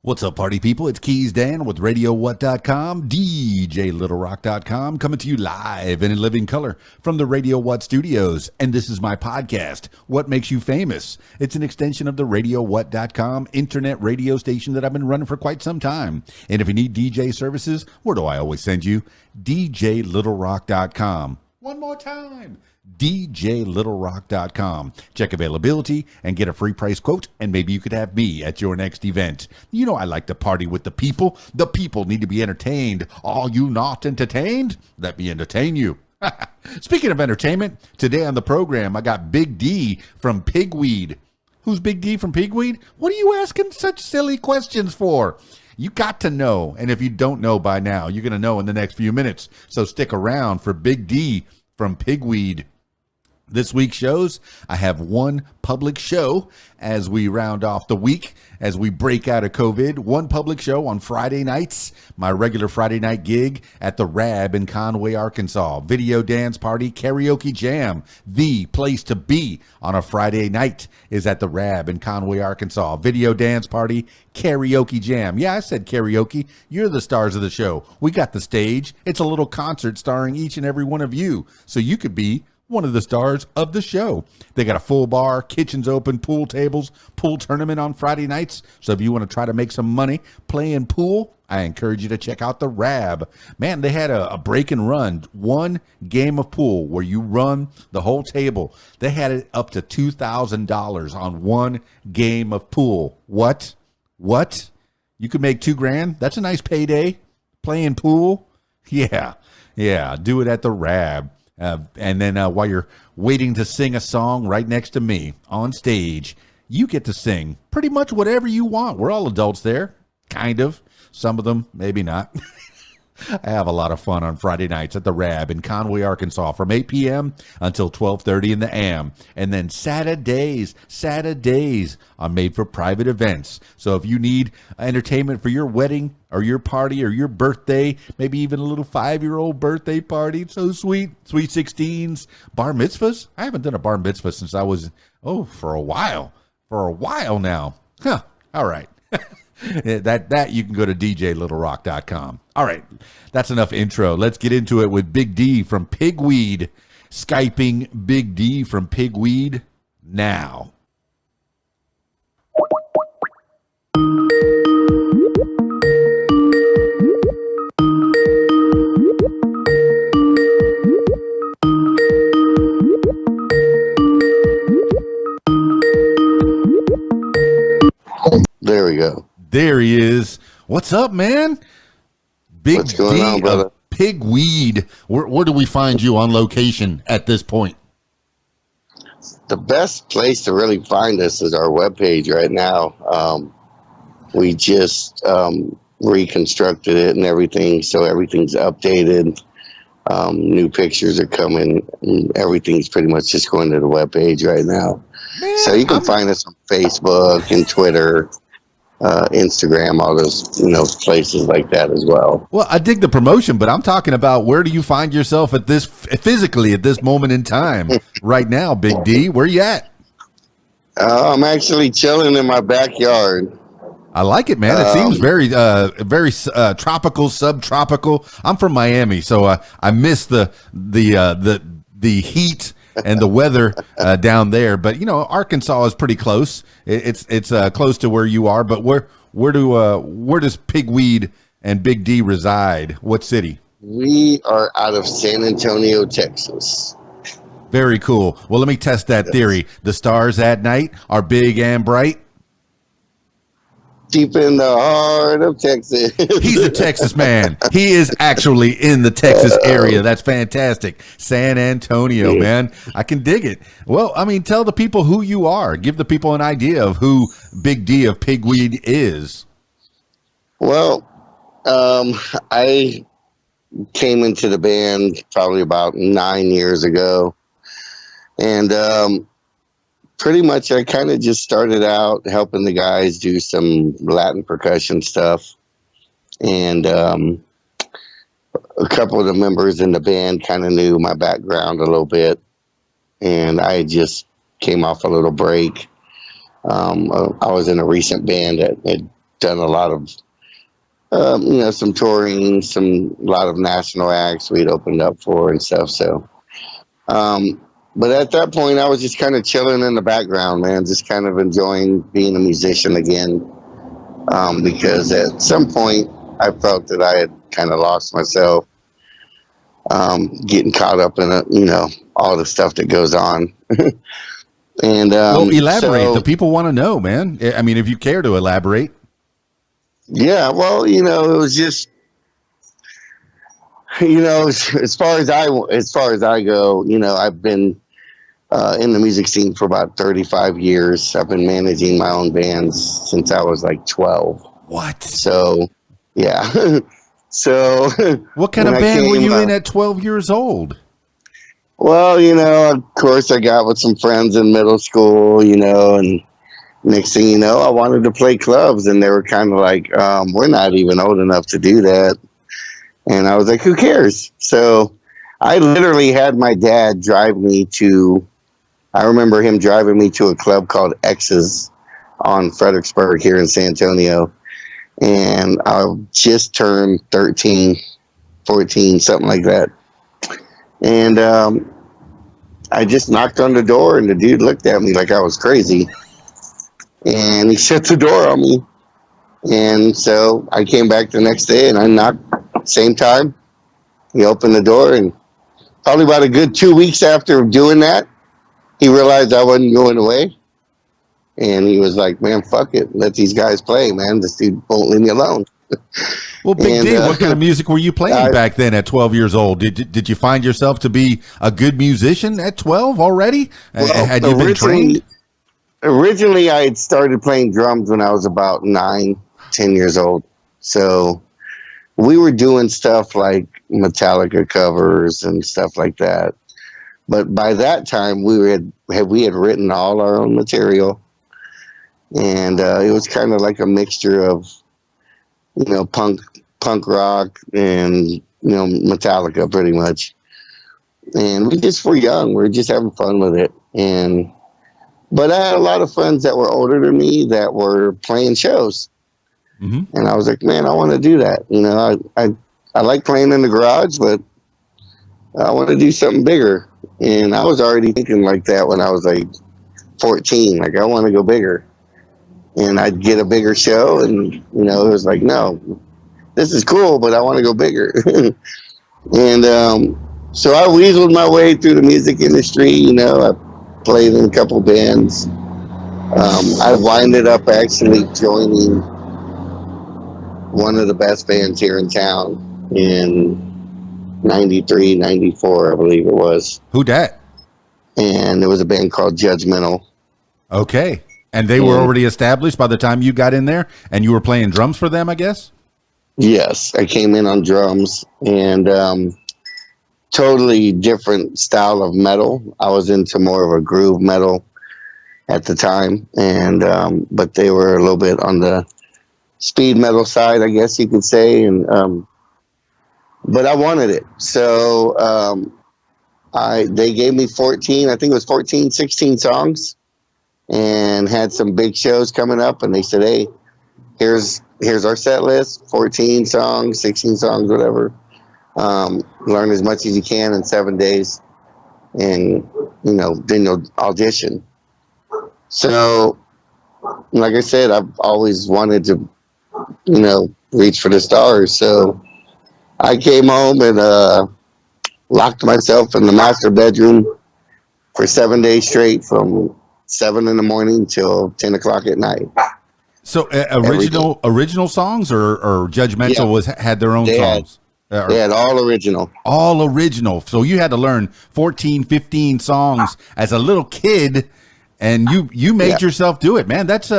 What's up, party people? It's Keys Dan with RadioWhat.com, DJLittleRock.com, coming to you live and in living color from the Radio What studios. And this is my podcast, What Makes You Famous. It's an extension of the RadioWhat.com internet radio station that I've been running for quite some time. And if you need DJ services, where do I always send you? DJLittleRock.com. One more time. DJLittleRock.com. Check availability and get a free price quote, and maybe you could have me at your next event. You know I like to party with the people. The people need to be entertained. Are you not entertained? Let me entertain you. Speaking of entertainment, today on the program, I got Big D from PigWeed. Who's Big D from PigWeed? What are you asking such silly questions for? You got to know, and if you don't know by now, you're going to know in the next few minutes. So stick around for Big D from PigWeed. This week's shows, I have one public show as we round off the week, as we break out of COVID. One public show on Friday nights, my regular Friday night gig at the Rab in Conway, Arkansas. Video dance party, karaoke jam. The place to be on a Friday night is at the Rab in Conway, Arkansas. Video dance party, karaoke jam. Yeah, I said karaoke. You're the stars of the show. We got the stage. It's a little concert starring each and every one of you. So you could be one of the stars of the show. They got a full bar, kitchens open, pool tables, pool tournament on Friday nights. So if you want to try to make some money playing pool, I encourage you to check out the Rab. Man, they had a break and run, one game of pool where you run the whole table. They had it up to $2,000 on one game of pool. What? You could make $2,000? That's a nice payday. Playing pool? Yeah. Do it at the Rab. And then while you're waiting to sing a song right next to me on stage, you get to sing pretty much whatever you want. We're all adults there, kind of. Some of them, maybe not. I have a lot of fun on Friday nights at the Rab in Conway, Arkansas from 8 p.m. until 12:30 in the a.m. And then Saturdays are made for private events. So if you need entertainment for your wedding or your party or your birthday, maybe even a little 5-year-old birthday party, it's so sweet, sweet 16s, bar mitzvahs. I haven't done a bar mitzvah since I was, for a while now. Huh, all right. That you can go to DJLittleRock.com. All right, that's enough intro. Let's get into it with Big D from PigWeed. Skyping Big D from PigWeed now. There we go. There he is. What's up, man? What's going on, brother? PigWeed. Where do we find you on location at this point? The best place to really find us is our webpage right now. We just reconstructed it and everything, so everything's updated. New pictures are coming. Everything's pretty much just going to the webpage right now. Man, so you can find us on Facebook and Twitter. Instagram, all those places like that as well. Well, I dig the promotion, but I'm talking about where do you find yourself at this physically at this moment in time right now, Big D? Where you at? I'm actually chilling in my backyard. I like it, man. It seems very tropical, subtropical. I'm from Miami, so I miss the heat and the weather down there, but Arkansas is pretty close. It's close to where you are. But where does PigWeed and Big D reside? What city? We are out of San Antonio, Texas. Very cool. Well, let me test that theory. The stars at night are big and bright. Deep in the heart of Texas. He's a Texas man. He is actually in the Texas area. That's fantastic. San Antonio, man. I can dig it. Well, I mean, tell the people who you are. Give the people an idea of who Big D of PigWeed is. Well, I came into the band probably about 9 years ago. And pretty much I kind of just started out helping the guys do some Latin percussion stuff. And a couple of the members in the band kind of knew my background a little bit. And I just came off a little break. I was in a recent band that had done a lot of, some touring, a lot of national acts we'd opened up for and stuff. So, but at that point, I was just kind of chilling in the background, man, just kind of enjoying being a musician again. Because at some point, I felt that I had kind of lost myself, getting caught up in all the stuff that goes on. And well, elaborate. So, the people want to know, man. I mean, if you care to elaborate. Yeah, well, it was just, as far as I go, I've been in the music scene for about 35 years. I've been managing my own bands since I was like 12. What? So, yeah. So, what kind of band were you in at 12 years old? Well, of course, I got with some friends in middle school, and next thing you know, I wanted to play clubs, and they were kind of like, we're not even old enough to do that. And I was like, who cares? So I literally had my dad drive me to, I remember him driving me to a club called X's on Fredericksburg here in San Antonio. And I just turned 13, 14, something like that. And I just knocked on the door, and the dude looked at me like I was crazy. And he shut the door on me. And so I came back the next day, and I knocked same time. He opened the door, and probably about a good 2 weeks after doing that, he realized I wasn't going away. And he was like, man, fuck it. Let these guys play, man. This dude won't leave me alone. Well, Big D, what kind of music were you playing back then at 12 years old? Did you find yourself to be a good musician at 12 already? Well, had you been trained? Originally, I had started playing drums when I was about 9, 10 years old. So we were doing stuff like Metallica covers and stuff like that. But by that time, we had written all our own material. And it was kind of like a mixture of, punk rock and, Metallica pretty much. And we just were young. We were just having fun with it. But I had a lot of friends that were older than me that were playing shows. Mm-hmm. And I was like, man, I want to do that. I like playing in the garage, but I want to do something bigger. And I was already thinking like that when I was like 14. Like, I want to go bigger. And I'd get a bigger show, and, it was like, no, this is cool, but I want to go bigger. And so I weaseled my way through the music industry. I played in a couple bands. I winded up actually joining one of the best bands here in town in 93, 94, I believe it was. Who dat? And it was a band called Judgmental. Okay. And they were already established by the time you got in there, and you were playing drums for them, I guess? Yes, I came in on drums, and totally different style of metal. I was into more of a groove metal at the time, and but they were a little bit on the speed metal side, I guess you could say. And but I wanted it, so they gave me 14, I think it was 14, 16 songs. And had some big shows coming up, and they said, hey, here's our set list, 14 songs, 16 songs, whatever. Learn as much as you can in 7 days, and then you'll audition. So, like I said, I've always wanted to reach for the stars. So I came home and locked myself in the master bedroom for 7 days straight, from 7 in the morning till 10 o'clock at night. So original songs or Judgmental had their own songs? They had all original. All original. So you had to learn 14, 15 songs as a little kid, and you made yourself do it, man. That's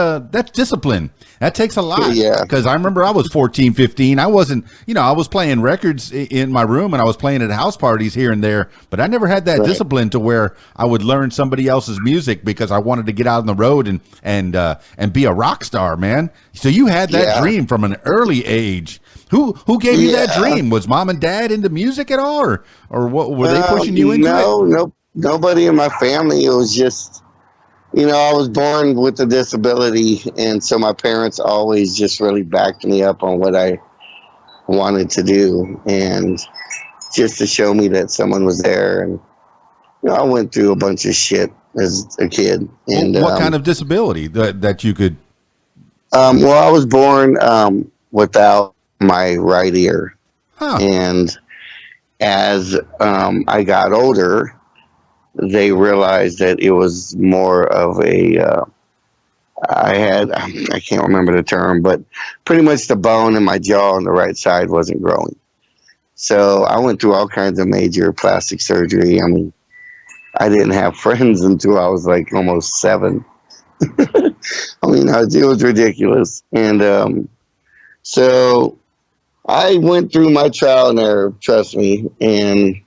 discipline. That takes a lot. Yeah. Because I remember I was 14, 15. I wasn't, I was playing records in my room, and I was playing at house parties here and there, but I never had that discipline to where I would learn somebody else's music because I wanted to get out on the road and be a rock star, man. So you had that dream from an early age. Who gave you that dream? Was mom and dad into music at all, or what were they pushing you into it? No, nobody in my family. It was just, I was born with a disability, and so my parents always just really backed me up on what I wanted to do, and just to show me that someone was there. And I went through a bunch of shit as a kid, Well, and what kind of disability that you could? well, I was born without my right ear, Huh? and as I got older, they realized that it was more of a I can't remember the term, but pretty much the bone in my jaw on the right side wasn't growing. So I went through all kinds of major plastic surgery. I mean, I didn't have friends until I was like almost 7. I mean, it was ridiculous. And so I went through my trial and error, trust me. And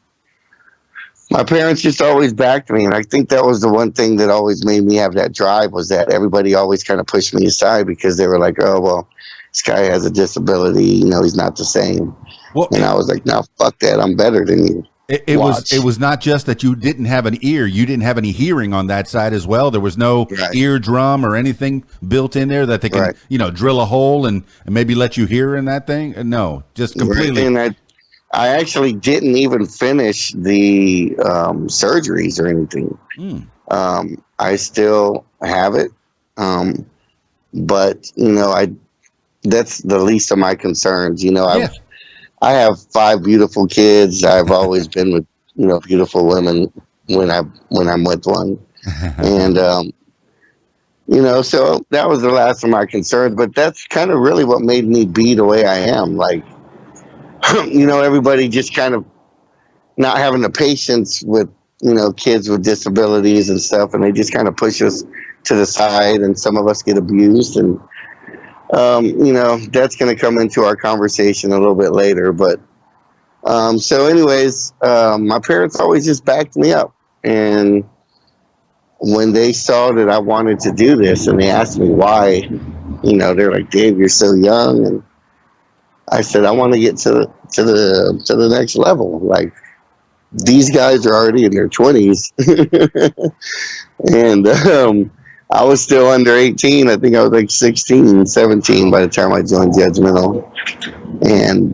my parents just always backed me. And I think that was the one thing that always made me have that drive, was that everybody always kind of pushed me aside because they were like, oh, well, this guy has a disability. He's not the same. Well, And I was like, no, fuck that. I'm better than you. It was not just that you didn't have an ear, you didn't have any hearing on that side as well. There was no eardrum or anything built in there that they can drill a hole and maybe let you hear in that thing. No, just completely. And I actually didn't even finish the surgeries or anything. I still have it, but that's the least of my concerns. I have 5 beautiful kids. I've always been with beautiful women when I'm with one, and so that was the last of my concerns. But that's kind of really what made me be the way I am. Like, everybody just kind of not having the patience with kids with disabilities and stuff, and they just kind of push us to the side, and some of us get abused, and that's going to come into our conversation a little bit later. But so anyways, my parents always just backed me up. And when they saw that I wanted to do this and they asked me why, they're like, Dave, you're so young. And I said, I want to get to the next level. Like, these guys are already in their 20s. And I was still under 18. I think I was like 16, 17 by the time I joined Judgmental.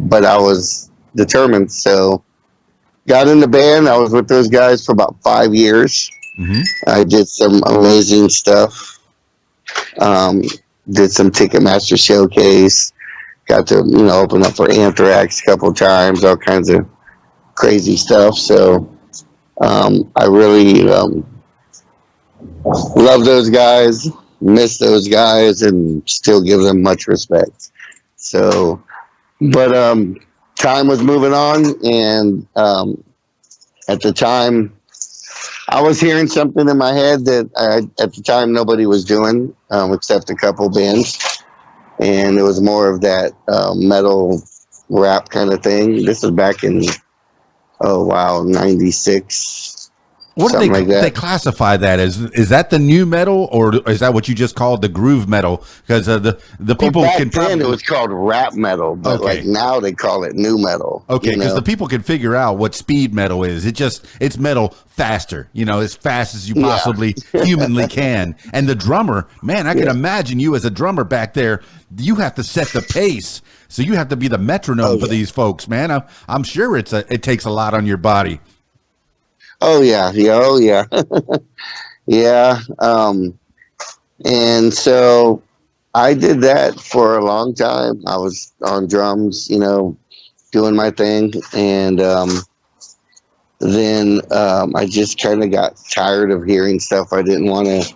But I was determined. So got in the band. I was with those guys for about 5 years. Mm-hmm. I did some amazing stuff. Did some Ticketmaster showcase. Got to, open up for Anthrax a couple times, all kinds of crazy stuff. So I really love those guys, miss those guys, and still give them much respect. So, but time was moving on, and at the time, I was hearing something in my head that at the time nobody was doing, except a couple bands, and it was more of that metal rap kind of thing. This was back in 96. What do they classify that as? Is that the new metal, or is that what you just called the groove metal? Because the people back can then it was called rap metal, but like now they call it new metal. Okay, because the people can figure out what speed metal is. It's metal faster, as fast as you possibly humanly can. And the drummer, man, I can imagine you as a drummer back there. You have to set the pace, so you have to be the metronome for these folks, man. I'm sure it takes a lot on your body. Oh yeah. Yeah. And so I did that for a long time. I was on drums, doing my thing. And then I just kind of got tired of hearing stuff I didn't want to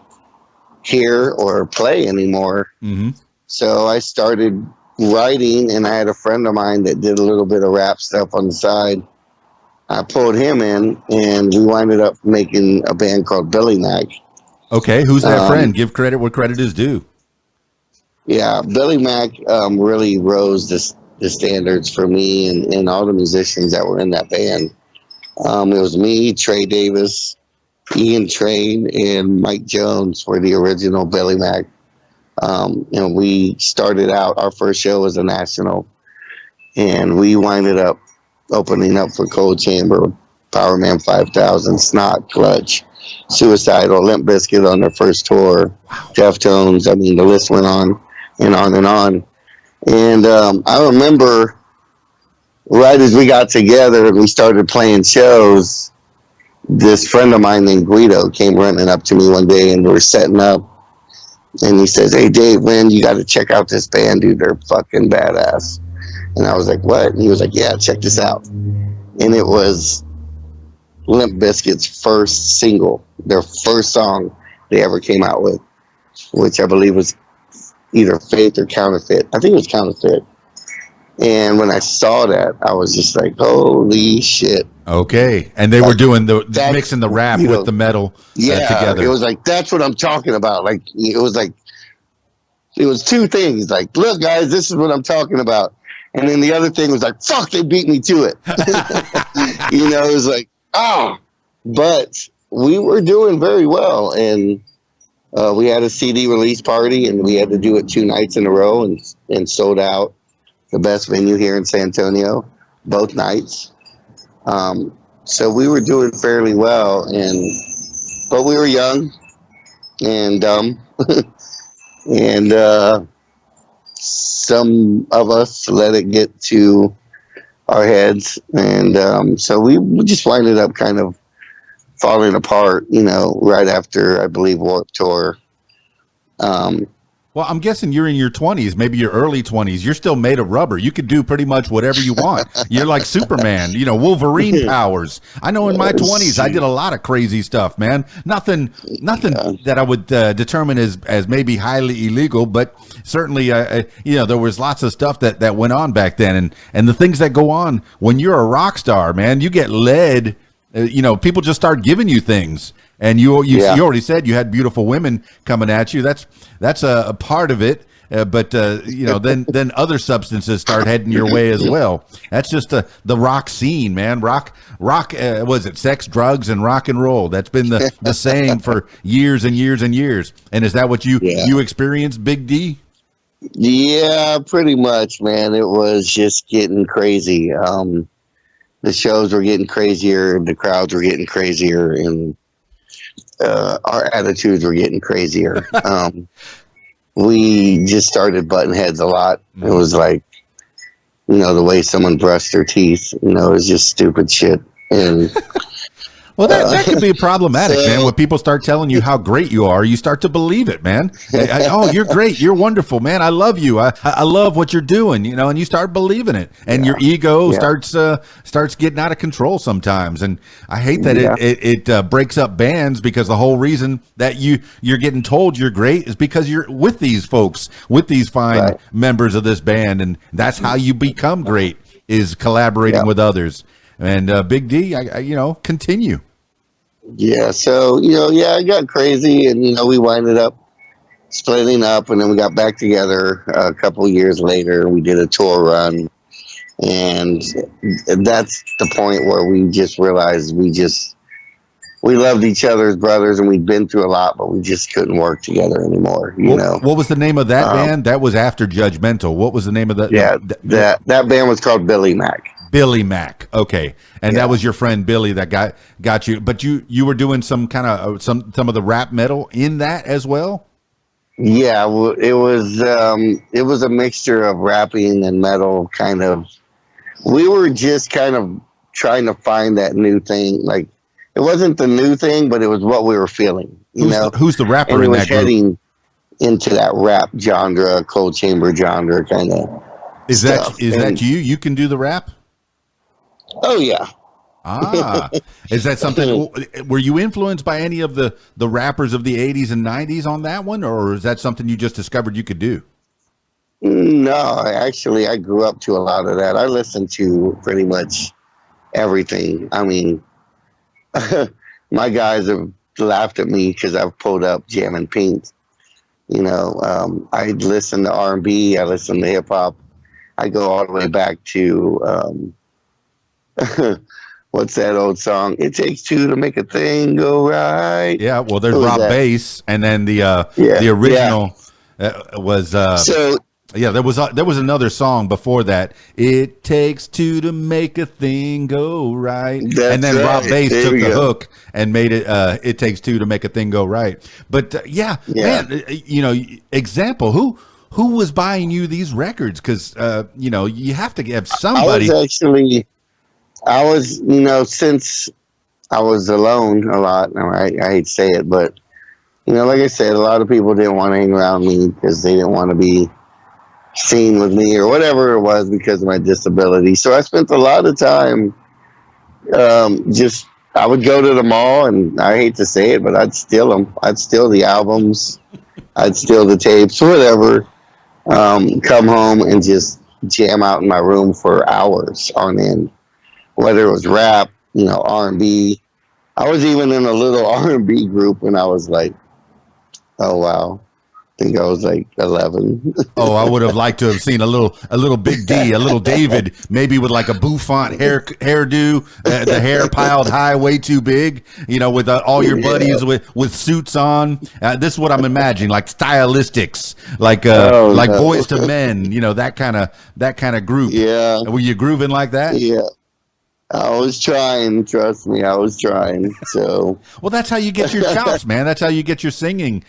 hear or play anymore. Mm-hmm. So I started writing, and I had a friend of mine that did a little bit of rap stuff on the side. I pulled him in, and we winded up making a band called Billy Mac. Okay, who's that friend? Give credit where credit is due. Yeah, Billy Mac really rose the standards for me and all the musicians that were in that band. It was me, Trey Davis, Ian Train, and Mike Jones were the original Billy Mac. And we started out, our first show was a national, and we winded up opening up for Cold Chamber, Power Man 5000, Snot, Clutch, Suicidal, Limp Bizkit on their first tour, Deftones. I mean, the list went on and on and on. And I remember right as we got together and we started playing shows, this friend of mine named Guido came running up to me one day and we were setting up. And he says, "Hey, Dave, man, you got to check out this band, dude. They're fucking badass." And I was like, "What?" And he was like, "Yeah, check this out." And it was Limp Bizkit's first single, their first song they ever came out with, which I believe was either Faith or Counterfeit. I think it was Counterfeit. And when I saw that, I was just like, holy shit. Okay. And they were doing the mixing the rap with the metal together. It was like, that's what I'm talking about. Like, it was two things. Like, look, guys, this is what I'm talking about. And then the other thing was like, fuck, they beat me to it. It was like, but we were doing very well. And we had a CD release party and we had to do it 2 nights in a row and sold out the best venue here in San Antonio, both nights. So we were doing fairly well, but we were young and dumb, and some of us let it get to our heads, and so we just winded up kind of falling apart, right after, I believe, Warped Tour. Well, I'm guessing you're in your 20s, maybe your early 20s. You're still made of rubber. You could do pretty much whatever you want. You're like Superman, Wolverine powers. I know in my 20s, I did a lot of crazy stuff, man. Nothing that I would determine as maybe highly illegal, but certainly, there was lots of stuff that went on back then. And the things that go on when you're a rock star, man, you get led. People just start giving you things. And you already said you had beautiful women coming at you. That's a part of it. But then other substances start heading your way as well. That's just the rock scene, man. Rock. Was it sex, drugs, and rock and roll? That's been the saying for years and years and years. And is that what you experienced, Big D? Yeah, pretty much, man. It was just getting crazy. The shows were getting crazier, the crowds were getting crazier, and our attitudes were getting crazier. We just started butting heads a lot. It was like, the way someone brushed their teeth, it was just stupid shit. And well, that could be problematic, man. When people start telling you how great you are, you start to believe it, man. Oh, you're great. You're wonderful, man. I love you. I love what you're doing, and you start believing it. And your ego starts getting out of control sometimes. And I hate that it breaks up bands, because the whole reason that you're getting told you're great is because you're with these folks, with these fine members of this band. And that's how you become great, is collaborating with others. And Big D, I continue. Yeah, so it got crazy, and we winded up splitting up, and then we got back together a couple years later. We did a tour run, and that's the point where we just realized we loved each other as brothers, and we'd been through a lot, but we just couldn't work together anymore. What was the name of that band? That was after Judgmental. What was the name of that? Yeah, that band was called Billy Mac. Billy Mac. Okay. And that was your friend Billy that got you, but you were doing some kind of some of the rap metal in that as well? Yeah, it was a mixture of rapping and metal, kind of. We were just kind of trying to find that new thing. Like, it wasn't the new thing, but it was what we were feeling, Who's the rapper in that group? Heading into that rap genre, cold chamber genre kind of. Is that you? You can do the rap? Oh yeah. Is that something? Were you influenced by any of the rappers of the 80s and 90s on that one, or is that something you just discovered you could do? No, actually, I grew up to a lot of that. I listened to pretty much everything. I mean, my guys have laughed at me because I've pulled up Jammin' Pink. I listen to R&B. I listen to hip hop. I go all the way back to. What's that old song? It takes two to make a thing go right. Yeah, well, there's Rob Bass, and then the original was Yeah, there was another song before that. It takes two to make a thing go right, and That's then Rob right. Bass There took we the go. hook and made it. It takes two to make a thing go right. But yeah, Yeah. man, example who was buying you these records? Because you have to have I was somebody. actually, since I was alone a lot, and I hate to say it, but, like I said, a lot of people didn't want to hang around me because they didn't want to be seen with me or whatever it was because of my disability. So I spent a lot of time just, I would go to the mall, and I hate to say it, but I'd steal them. I'd steal the albums, I'd steal the tapes, whatever. Come home and just jam out in my room for hours on end, whether it was rap, R&B. I was even in a little R&B group when I was like, oh wow, I think I was like 11. Oh, I would have liked to have seen a little Big D, a little David, maybe with like a bouffant hairdo, the hair piled high, way too big. With all your buddies with suits on. This is what I'm imagining, like stylistics, like Oh like no. Boys to Men. That kind of group. Yeah, Were you grooving like that? yeah. I was trying, trust me, I was trying. So Well, that's how you get your chops, man. That's how you get your singing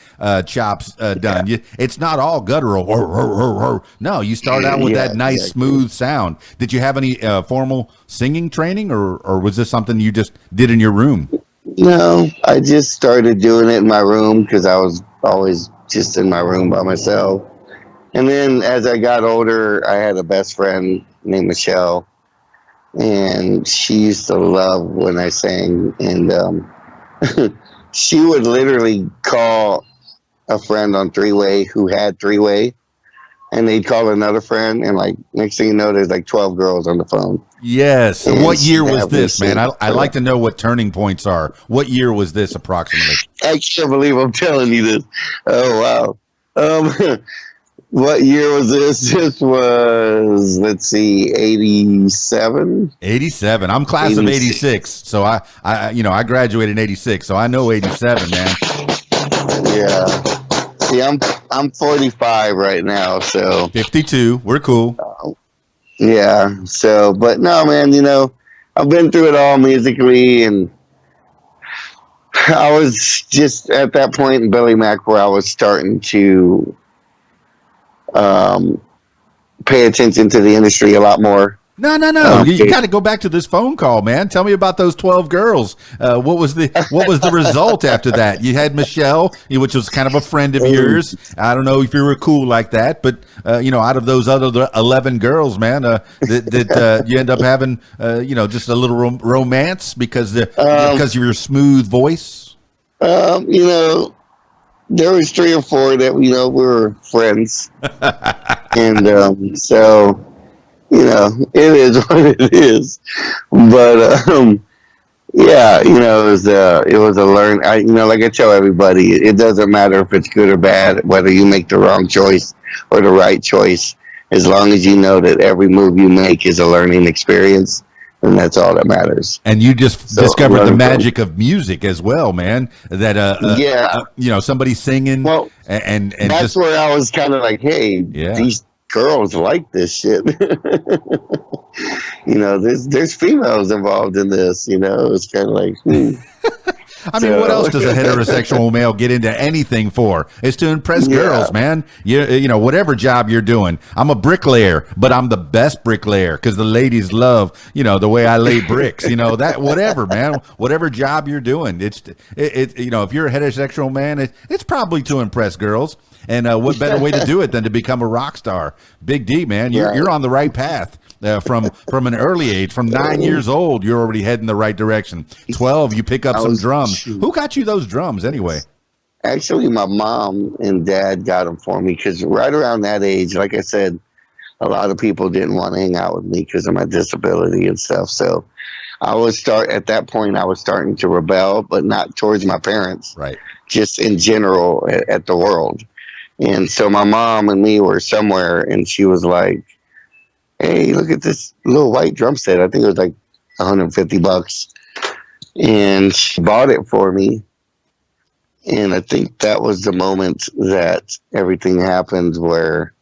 chops done. It's not all guttural. No, you start out with yeah, that nice, exactly. smooth sound. Did you have any formal singing training, or was this something you just did in your room? No, I just started doing it in my room because I was always just in my room by myself. And then as I got older, I had a best friend named Michelle, and she used to love when I sang. And she would literally call a friend on three-way who had three-way, and they'd call another friend, and like next thing you know, there's like 12 girls on the phone. Yes. And What year she'd was have me this, man? sing I for like them. to know what turning points are. What year was this approximately? I can't believe I'm telling you this. Oh wow. What year was this? This was, let's see, 87. 87. I'm class of 86. 86, so I graduated in 86, so I know 87, man. Yeah. See, I'm 45 right now, so 52. We're cool. yeah. So, but no, man, I've been through it all musically, and I was just at that point in Billy Mac where I was starting to um, pay attention to the industry a lot more. No, no, no. Um, You got to go back to this phone call, man. Tell me about those 12 girls. What was the result after that? You had Michelle, which was kind of a friend of yours. I don't know if you were cool like that, but out of those other 11 girls, man, that you end up having, just a little romance because of your smooth voice. um, you know, there was three or four that we were friends, and so it is what it is. But yeah, it was a learn. Like I tell everybody, it doesn't matter if it's good or bad, whether you make the wrong choice or the right choice, as long as you know that every move you make is a learning experience, and that's all that matters. And you just So discovered the learn from magic of music as well, man. That yeah. somebody singing Well, and that's just where I was kind of like, hey, yeah. these girls like this shit. There's females involved in this. It's kind of like, I mean, what so else does a heterosexual male get into anything for? It's to impress yeah, girls, man. Whatever job you're doing. I'm a bricklayer, but I'm the best bricklayer because the ladies love, the way I lay bricks. That whatever, man. Whatever job you're doing, if you're a heterosexual man, it's probably to impress girls. And what better way to do it than to become a rock star? Big D, man, right. you're on the right path. From an early age, from 9 years old, you're already heading the right direction. 12, you pick up I some was drums. shoot. Who got you those drums anyway? Actually, my mom and dad got them for me because right around that age, like I said, a lot of people didn't want to hang out with me because of my disability and stuff. So at that point, I was starting to rebel, but not towards my parents, Right. just in general at the world. And so my mom and me were somewhere, and she was like, hey, look at this little white drum set. I think it was like $150. And she bought it for me. And I think that was the moment that everything happened where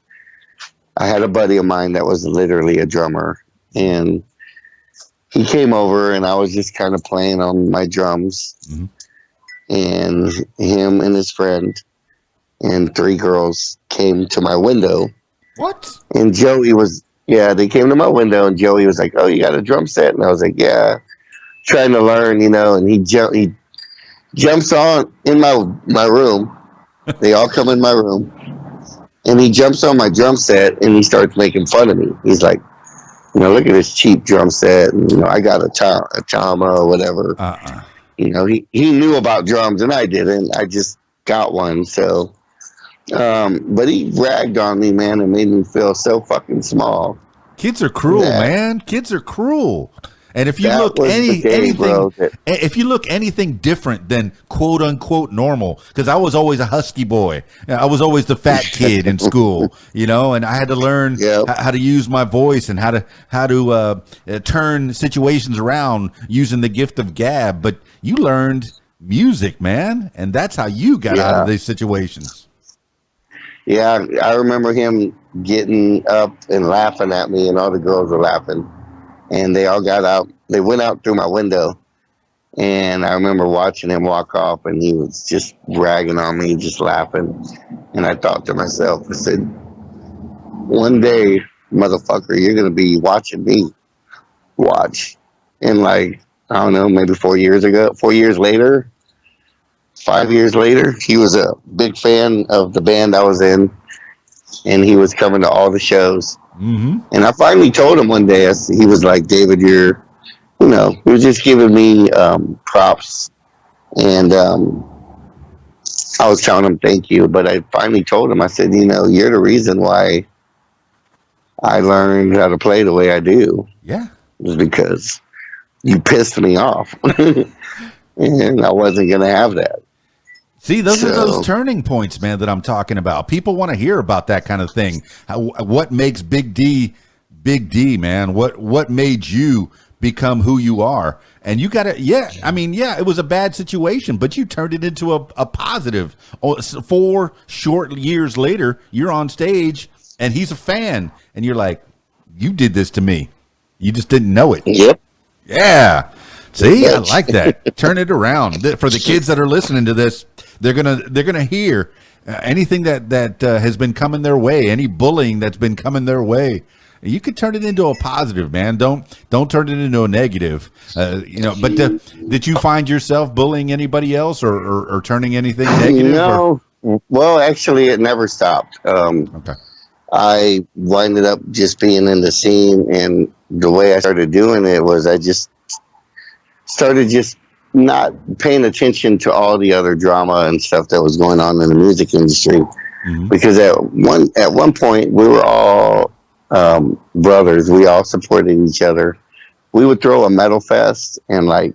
I had a buddy of mine that was literally a drummer, and he came over, and I was just kind of playing on my drums, Mhm. and him and his friend and three girls came to my window, What? and Joey was, yeah, they came to my window, and Joey was like, "Oh, you got a drum set?" And I was like, "Yeah, trying to learn, and he jumps on in my room. They all come in my room, and he jumps on my drum set, and he starts making fun of me. He's like, look at this cheap drum set, and I got a Tama or whatever. Uh-uh. He knew about drums, and I didn't. I just got one, so. But he ragged on me, man, and made me feel so fucking small. Kids are cruel, man. Kids are cruel. And if you That look was the day, anything, bro, if you look anything different than quote unquote normal, because I was always a husky boy, I was always the fat kid in school, and I had to learn Yep. how to use my voice and how to turn situations around using the gift of gab. But you learned music, man, and that's how you got out of these situations. Yeah, I remember him getting up and laughing at me, and all the girls were laughing. And they all got out. They went out through my window, and I remember watching him walk off, and he was just ragging on me, just laughing. And I thought to myself, I said, one day, motherfucker, you're going to be watching me. Watch. And like, I don't know, maybe 4 years later, 5 years later, he was a big fan of the band I was in, and he was coming to all the shows. Mm-hmm. And I finally told him one day, he was like, David, he was just giving me props. And I was telling him thank you. But I finally told him, I said, you're the reason why I learned how to play the way I do. Yeah. It was because you pissed me off. And I wasn't going to have that. See, those are those turning points, man, that I'm talking about. People want to hear about that kind of thing. What makes Big D, man? What made you become who you are? And you got to, it was a bad situation, but you turned it into a positive. 4 short years later, you're on stage, and he's a fan, and you're like, you did this to me. You just didn't know it. Yep. Yeah. See, I like that. Turn it around. For the kids that are listening to this, they're gonna hear anything that has been coming their way, any bullying that's been coming their way. You could turn it into a positive, man. Don't turn it into a negative. But did you find yourself bullying anybody else or turning anything negative? No. Well, actually, it never stopped. Okay. I winded up just being in the scene, and the way I started doing it was I just started just not paying attention to all the other drama and stuff that was going on in the music industry. Mm-hmm. Because at one point we were all brothers. We all supported each other. We would throw a metal fest, and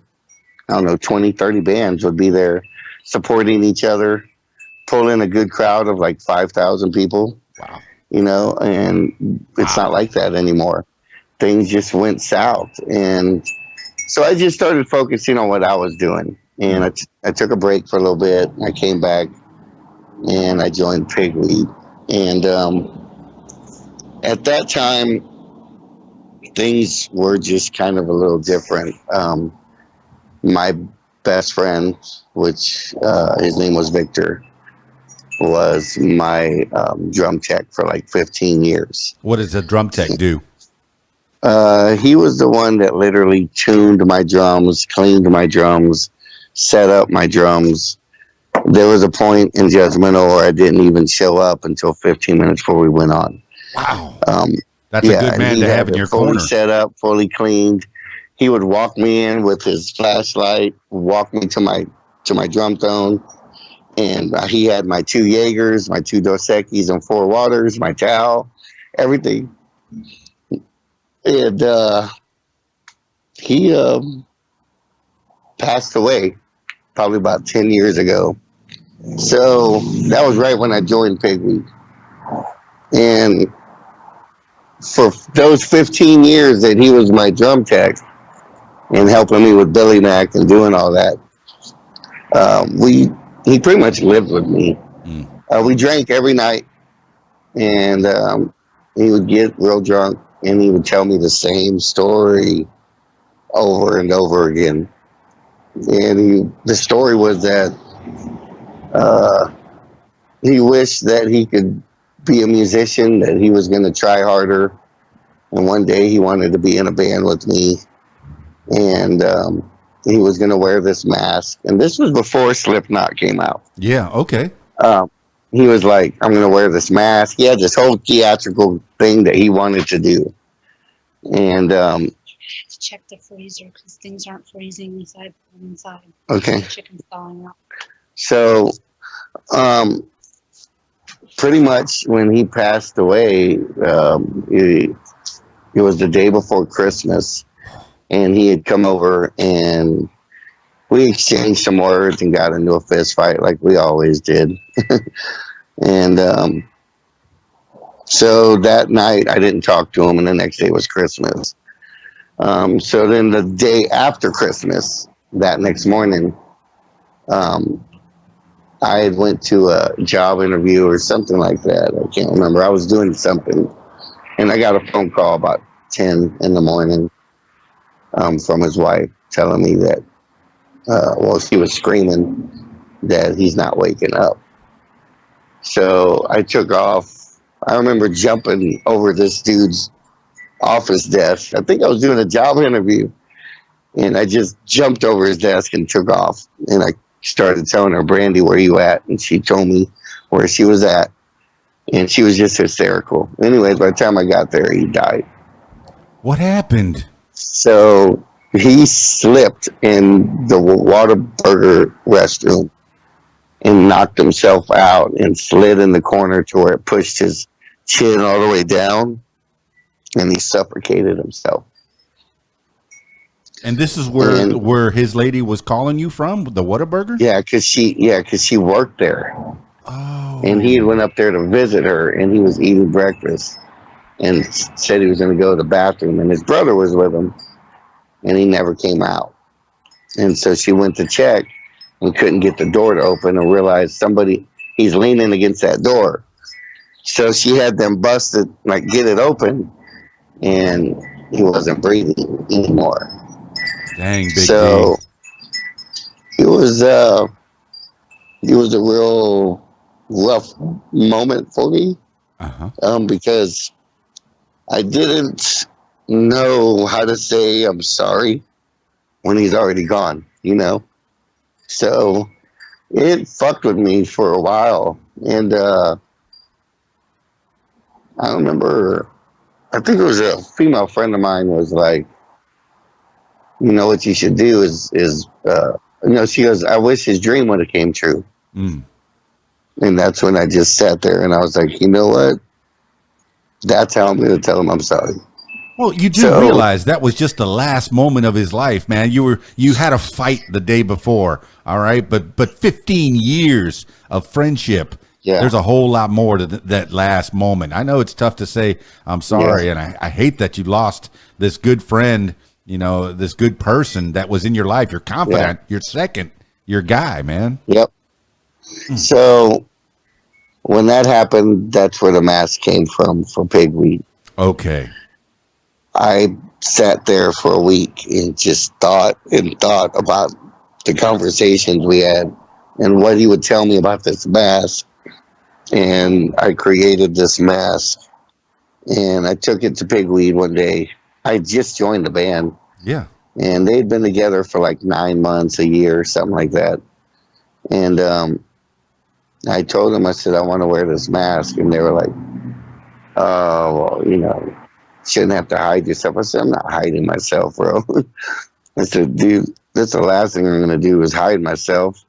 20, 30 bands would be there supporting each other, pull in a good crowd of 5,000 people. Wow. And it's not like that anymore. Things just went south, and so I just started focusing on what I was doing. And I took a break for a little bit. I came back, and I joined PigWeed. And at that time, things were just kind of a little different. My best friend, which his name was Victor, was my drum tech for 15 years. What does a drum tech do? He was the one that literally tuned my drums, cleaned my drums, set up my drums. There was a point in Judgmental where I didn't even show up until 15 minutes before we went on. Wow. That's a good man to have in your corner. Fully set up, fully cleaned. He would walk me in with his flashlight, walk me to my drum tone. And he had my 2 Jaegers, my 2 Dos Equis and 4 waters, my towel, everything. And he passed away probably about 10 years ago. So that was right when I joined PigWeed. And for those 15 years that he was my drum tech and helping me with Billy Mac and doing all that, he pretty much lived with me. We drank every night, and he would get real drunk and he would tell me the same story over and over again. And the story was that uh, he wished that he could be a musician, that he was going to try harder. And one day he wanted to be in a band with me. And he was going to wear this mask. And this was before Slipknot came out. Yeah. Okay. Um, he was like, I'm going to wear this mask. He had this whole theatrical thing that he wanted to do. And check the freezer because things aren't freezing inside. Okay. The chicken's thawing out. So, pretty much when he passed away, it was the day before Christmas, and he had come over and we exchanged some words and got into a fist fight like we always did. And so that night I didn't talk to him, and the next day was Christmas. So then the day after Christmas, that next morning, I had went to a job interview or something like that. I can't remember. I was doing something, and I got a phone call about 10 in the morning from his wife telling me that, she was screaming that he's not waking up. So I took off. I remember jumping over this dude's office desk. I think I was doing a job interview, and I just jumped over his desk and took off. And I started telling her, Brandy, where you at? And she told me where she was at, and she was just hysterical. Anyways, by the time I got there, he died. What happened? So he slipped in the Whataburger restroom and knocked himself out and slid in the corner to where it pushed his chin all the way down, and he suffocated himself. And this is where his lady was calling you from, the Whataburger? Yeah, because she worked there. Oh. And he went up there to visit her, and he was eating breakfast and said he was going to go to the bathroom, and his brother was with him, and he never came out. And so she went to check and couldn't get the door to open and realized he's leaning against that door. So she had them bust it, like get it open, and he wasn't breathing anymore. Dang, Big So D. it was a real rough moment for me, because I didn't know how to say I'm sorry when he's already gone, So it fucked with me for a while. And I remember, I think it was a female friend of mine was like, what you should do is she goes, I wish his dream would have came true. And that's when I just sat there and I was like, you know what? That's how I'm going to tell him I'm sorry. Well, you do realize that was just the last moment of his life, man. You had a fight the day before, all right? But 15 years of friendship. Yeah. There's a whole lot more to that last moment. I know it's tough to say I'm sorry, and I hate that you lost this good friend, this good person that was in your life. You're confident. You're second. Your guy, man. Yep. So when that happened, that's where the mask came from for PigWeed. Okay. I sat there for a week and just thought about the conversations we had and what he would tell me about this mask. And I created this mask, and I took it to PigWeed one day. I just joined the band. Yeah. And they'd been together for like 9 months, a year, something like that. And I told them, I said, I want to wear this mask. And they were like, oh, well, shouldn't have to hide yourself. I said, I'm not hiding myself, bro. I said, dude, that's the last thing I'm going to do is hide myself.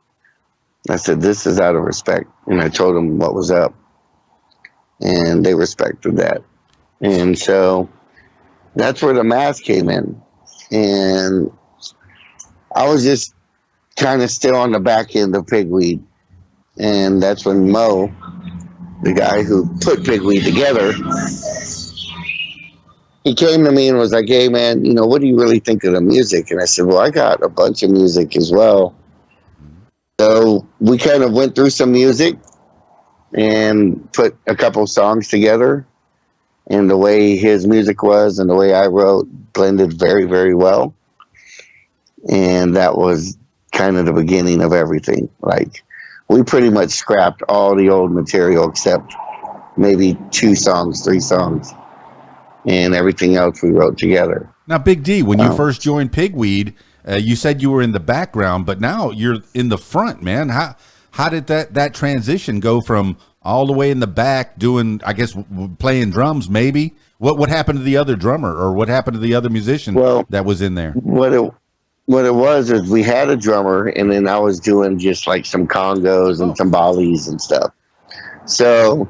I said, this is out of respect. And I told them what was up. And they respected that. And so that's where the mask came in. And I was just kind of still on the back end of PigWeed. And that's when Mo, the guy who put PigWeed together, he came to me and was like, hey, man, what do you really think of the music? And I said, well, I got a bunch of music as well. So we kind of went through some music and put a couple songs together. and the way his music was and the way I wrote blended very, very well. And that was kind of the beginning of everything. Like, we pretty much scrapped all the old material except maybe 2 songs, 3 songs, and everything else we wrote together. Now, Big D, when you first joined PigWeed, you said you were in the background, but now you're in the front, man. How did that transition go from all the way in the back doing, I guess, playing drums maybe? What happened to the other drummer, or what happened to the other musician that was in there? What it was is we had a drummer, and then I was doing just like some congos and timbales and stuff. So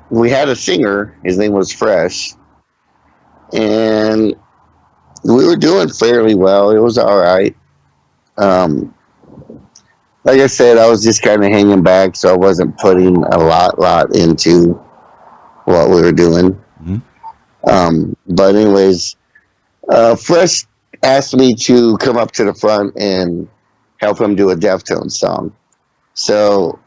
we had a singer. His name was Fresh, and we were doing fairly well. It was all right. Like I said, I was just kind of hanging back, so I wasn't putting a lot into what we were doing. Mm-hmm. But anyways, Fresh asked me to come up to the front and help him do a Deftones song. So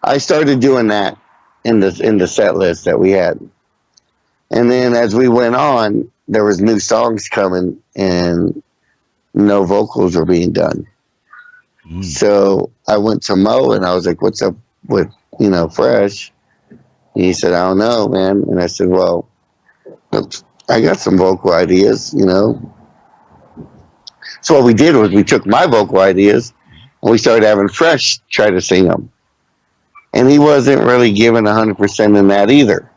I started doing that in the set list that we had. And then as we went on, there was new songs coming and no vocals were being done. So I went to Mo and I was like, what's up with, Fresh? And he said, I don't know, man. And I said, well, I got some vocal ideas, So what we did was we took my vocal ideas and we started having Fresh try to sing them. And he wasn't really giving 100% in that either.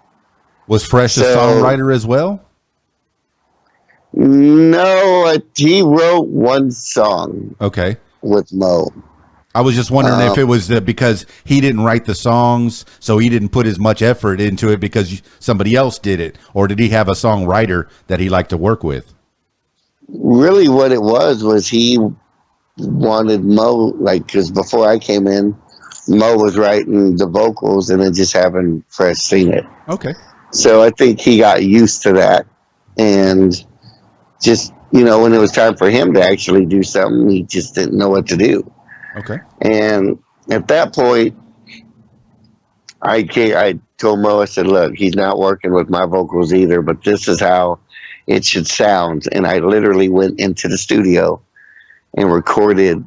Was Fresh a songwriter as well? No, he wrote one song. Okay. With Mo. I was just wondering if it was because he didn't write the songs, so he didn't put as much effort into it because somebody else did it, or did he have a songwriter that he liked to work with? Really what it was he wanted Mo, because before I came in, Mo was writing the vocals and then just having Fresh sing it. Okay. So I think he got used to that, and just, when it was time for him to actually do something, he just didn't know what to do. Okay. And at that point, I told Mo, I said, look, he's not working with my vocals either, but this is how it should sound. And I literally went into the studio and recorded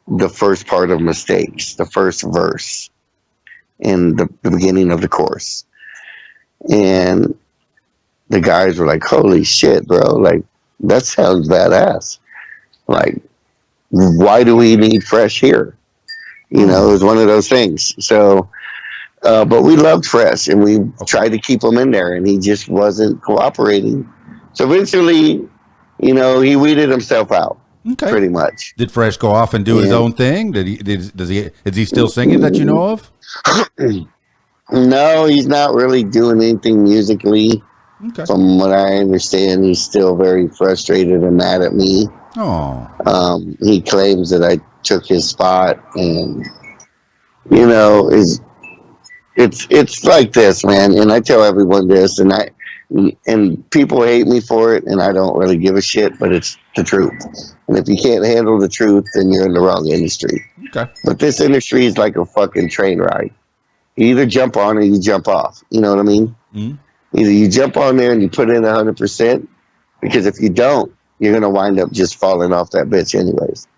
the first part of Mistakes, the first verse in the beginning of the chorus. And the guys were like, holy shit, bro. Like, that sounds badass. Like, why do we need Fresh here? It was one of those things. So, but we loved Fresh and we tried to keep him in there and he just wasn't cooperating. So eventually, he weeded himself out. Okay. Pretty much. Did Fresh go off and do his own thing? Is he still singing that you know of? No, he's not really doing anything musically. Okay. From what I understand, he's still very frustrated and mad at me. Oh. He claims that I took his spot, and it's like this, man. And I tell everyone this, and people hate me for it, and I don't really give a shit, but it's the truth. And if you can't handle the truth, then you're in the wrong industry. Okay. But this industry is like a fucking train ride. You either jump on or you jump off. You know what I mean? Mm-hmm. Either you jump on there and you put in 100%, because if you don't, you're going to wind up just falling off that bitch anyways.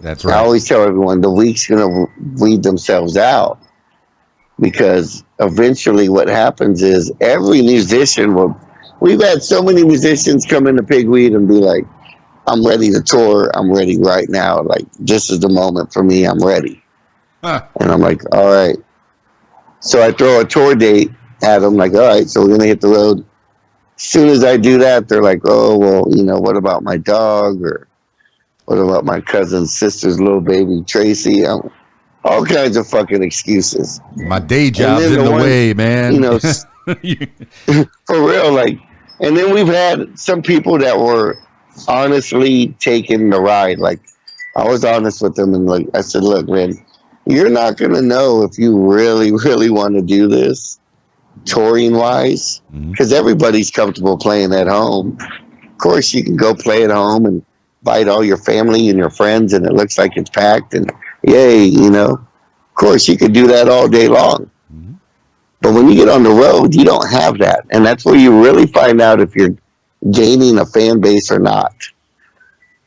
That's right. I always tell everyone the week's going to weed themselves out, because eventually what happens is every musician we've had so many musicians come into PigWeed and be like, I'm ready to tour. I'm ready right now. Like, this is the moment for me. I'm ready. Huh. And I'm like, all right. So I throw a tour date at them, like, all right, so we're going to hit the road. As soon as I do that, they're like, oh, well, what about my dog? Or what about my cousin's sister's little baby, Tracy? All kinds of fucking excuses. My day job's in the way, man. For real, like, and then we've had some people that were honestly taking the ride. Like, I was honest with them, and like, I said, look, man, you're not going to know if you really, really want to do this touring wise, because everybody's comfortable playing at home. Of course, you can go play at home and invite all your family and your friends, and it looks like it's packed, and yay, Of course, you could do that all day long. But when you get on the road, you don't have that. And that's where you really find out if you're gaining a fan base or not.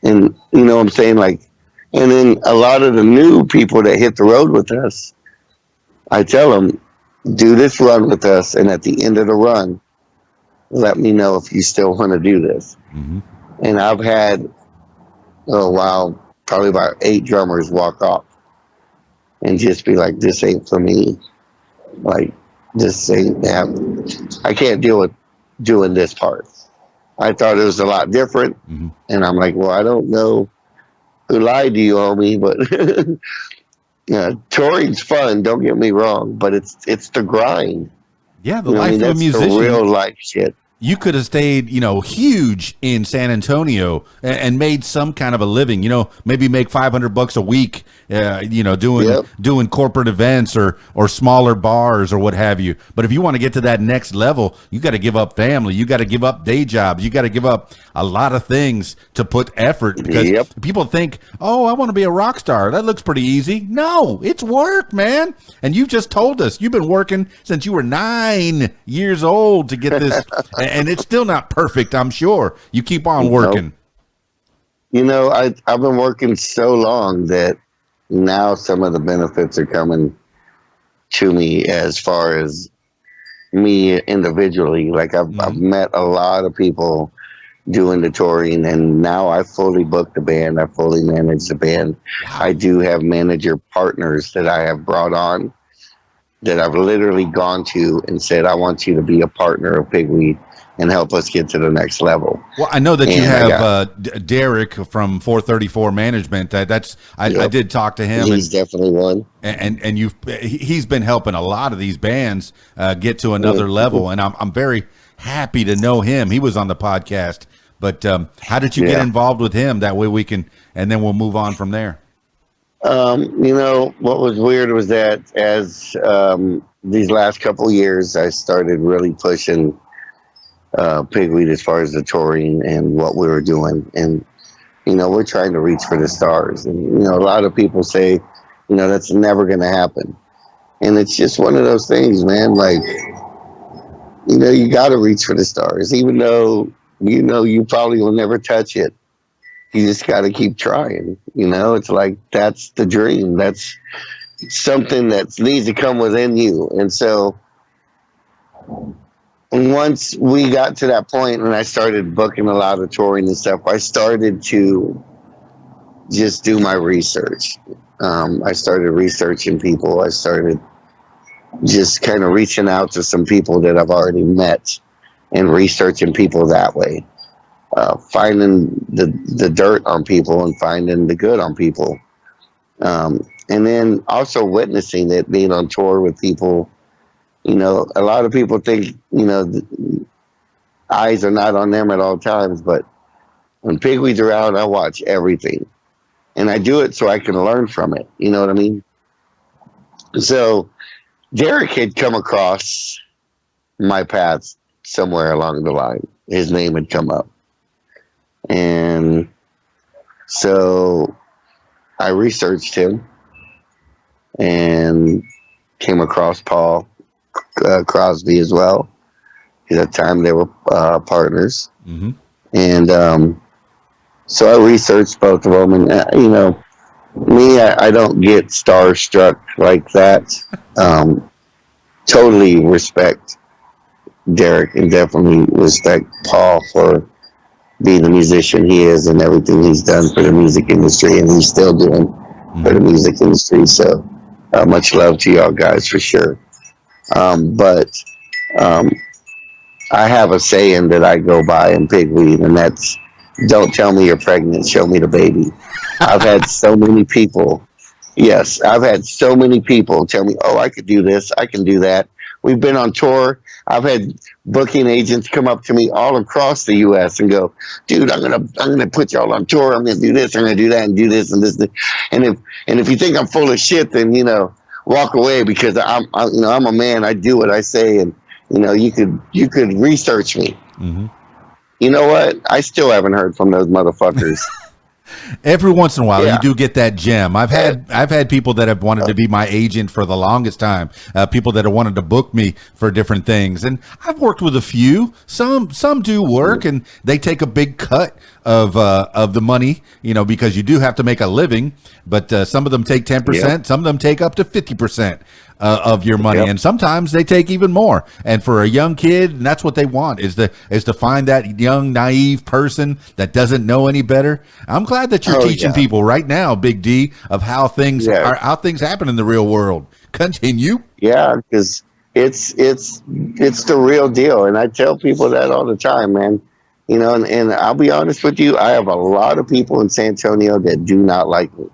And you know what I'm saying? Like, and then a lot of the new people that hit the road with us, I tell them, do this run with us. And at the end of the run, let me know if you still want to do this. Mm-hmm. And I've had, oh, wow, probably about 8 drummers walk off and just be like, this ain't for me. Like, this ain't happening. I can't deal with doing this part. I thought it was a lot different. Mm-hmm. And I'm like, well, I don't know who lied to you, homie, but yeah, touring's fun, don't get me wrong, but it's the grind. Yeah, the You know what I life mean? of a That's the musician. real life shit. You could have stayed, huge in San Antonio and made some kind of a living, maybe make $500 a week, doing corporate events or smaller bars or what have you. But if you want to get to that next level, you got to give up family. You got to give up day jobs. You got to give up a lot of things to put effort because people think, oh, I want to be a rock star. That looks pretty easy. No, it's work, man. And you've just told us you've been working since you were 9 years old to get this. And it's still not perfect, I'm sure. You keep on working. I've been working so long that now some of the benefits are coming to me as far as me individually. Like I've met a lot of people doing the touring, and now I fully book the band. I fully manage the band. Wow. I do have manager partners that I have brought on that I've literally gone to and said, I want you to be a partner of PigWeed and help us get to the next level. Well, I know that you have Derek from 434 Management. I did talk to him. He's definitely one. And he's been helping a lot of these bands get to another level. And I'm very happy to know him. He was on the podcast. But how did you get involved with him? That way we can, and then we'll move on from there. What was weird was that as these last couple of years, I started really pushing PigWeed as far as the touring and what we were doing. And, we're trying to reach for the stars. And, a lot of people say, that's never going to happen. And it's just one of those things, man. Like, you got to reach for the stars, even though, you probably will never touch it. You just got to keep trying. It's like, that's the dream. That's something that needs to come within you. And so once we got to that point and I started booking a lot of touring and stuff, I started to just do my research. I started researching people. I started just kind of reaching out to some people that I've already met and researching people that way. Finding the dirt on people and finding the good on people. And then also witnessing it, being on tour with people. A lot of people think, the eyes are not on them at all times, but when PigWeed's around, I watch everything. And I do it so I can learn from it. You know what I mean? So Derek had come across my path somewhere along the line. His name had come up. And so I researched him and came across Paul Crosby as well. At that time they were partners. Mm-hmm. And so I researched both of them. And, me, I don't get starstruck like that. Totally respect Derek and definitely respect Paul for being the musician he is and everything he's done for the music industry and he's still doing for the music industry. So much love to y'all guys for sure. But I have a saying that I go by in PigWeed, and that's, don't tell me you're pregnant, show me the baby. I've had so many people, I've had so many people tell me, oh, I could do this, I can do that. We've been on tour. I've had booking agents come up to me all across the U.S. and go, dude, I'm gonna put y'all on tour. I'm gonna do this. I'm gonna do that and do this and this. And if you think I'm full of shit, then walk away because I'm a man. I do what I say, and you could research me. Mm-hmm. You know what? I still haven't heard from those motherfuckers. Every once in a while, Yeah. you do get that gem. I've had people that have wanted to be my agent for the longest time. People that have wanted to book me for different things, and I've worked with a few. Some do work, and they take a big cut of the money, because you do have to make a living. But some of them take 10%. Yep. Some of them take up to 50%. Of your money, Yep. and sometimes they take even more. And for a young kid, and that's what they want is to find that young naive person that doesn't know any better. I'm glad that you're teaching people right now, Big D, of how things happen in the real world. Continue. Yeah, because it's the real deal, and I tell people that all the time, man. And I'll be honest with you, I have a lot of people in San Antonio that do not like me.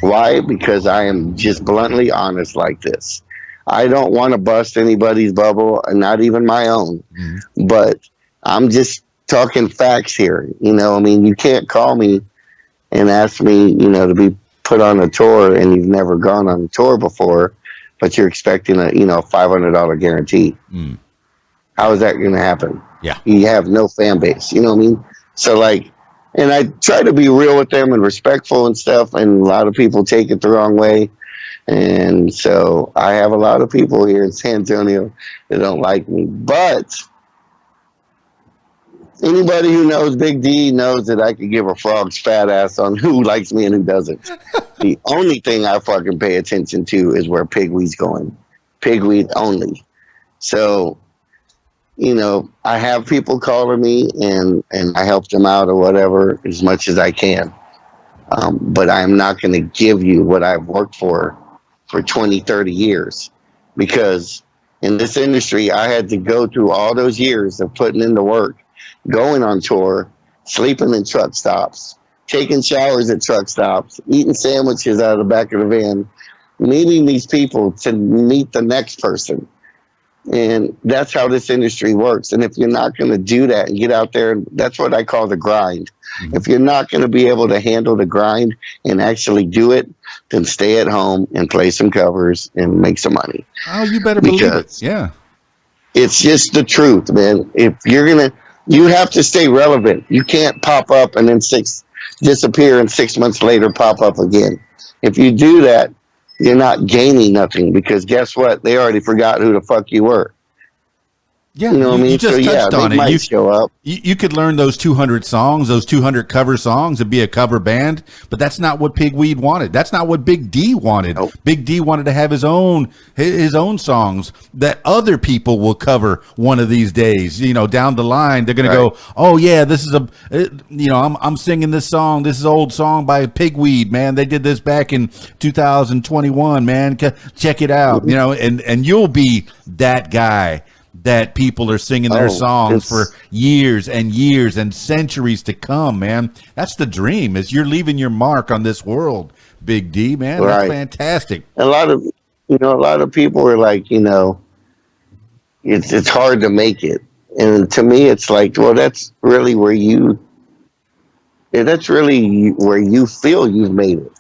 Why? Because I am just bluntly honest like this. I don't want to bust anybody's bubble, and not even my own. Mm-hmm. But I'm just talking facts here. You can't call me and ask me, to be put on a tour, and you've never gone on a tour before, but you're expecting a $500 guarantee. Mm. How is that going to happen? Yeah, you have no fan base. You know what I mean? So and I try to be real with them and respectful and stuff, and a lot of people take it the wrong way. And so I have a lot of people here in San Antonio that don't like me. But anybody who knows Big D knows that I could give a frog's fat ass on who likes me and who doesn't. The only thing I fucking pay attention to is where PigWeed's going. PigWeed only. So, I have people calling me and I help them out or whatever as much as I can. But I'm not going to give you what I've worked for 20, 30 years, because in this industry, I had to go through all those years of putting in the work, going on tour, sleeping in truck stops, taking showers at truck stops, eating sandwiches out of the back of the van, meeting these people to meet the next person. And that's how this industry works. And if you're not going to do that and get out there, that's what I call the grind. Mm-hmm. If you're not going to be able to handle the grind and actually do it, then stay at home and play some covers and make some money. Oh, you better believe it. Yeah. It's just the truth, man. If you're going to, you have to stay relevant. You can't pop up and then disappear and 6 months later pop up again. If you do that, you're not gaining nothing, because guess what? They already forgot who the fuck you were. Yeah, you know what I mean? You just touched on it. Might show up. You could learn those 200 songs, those 200 cover songs, and be a cover band, but that's not what PigWeed wanted. That's not what Big D wanted. Nope. Big D wanted to have his own songs that other people will cover one of these days. Down the line, they're going to go, oh yeah, this is I'm singing this song. This is an old song by PigWeed, man. They did this back in 2021, man. Check it out. And you'll be that guy that people are singing their songs for years and years and centuries to come, man. That's the dream, is you're leaving your mark on this world, Big D, man. Right. That's fantastic. A lot of people are like, it's hard to make it. And to me, it's like, well, that's really where you feel you've made it.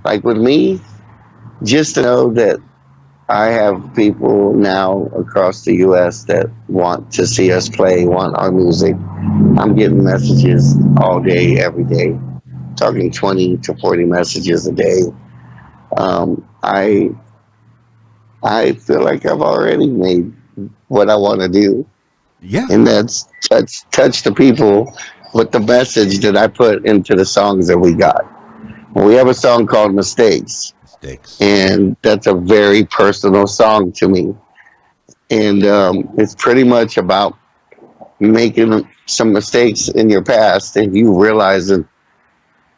Like with me, just to know that I have people now across the U.S. that want to see us play, want our music. I'm getting messages all day, every day, talking 20 to 40 messages a day. I feel like I've already made what I want to do. Yeah. And that's touch the people with the message that I put into the songs that we got. We have a song called Mistakes. And that's a very personal song to me. And it's pretty much about making some mistakes in your past and you realizing,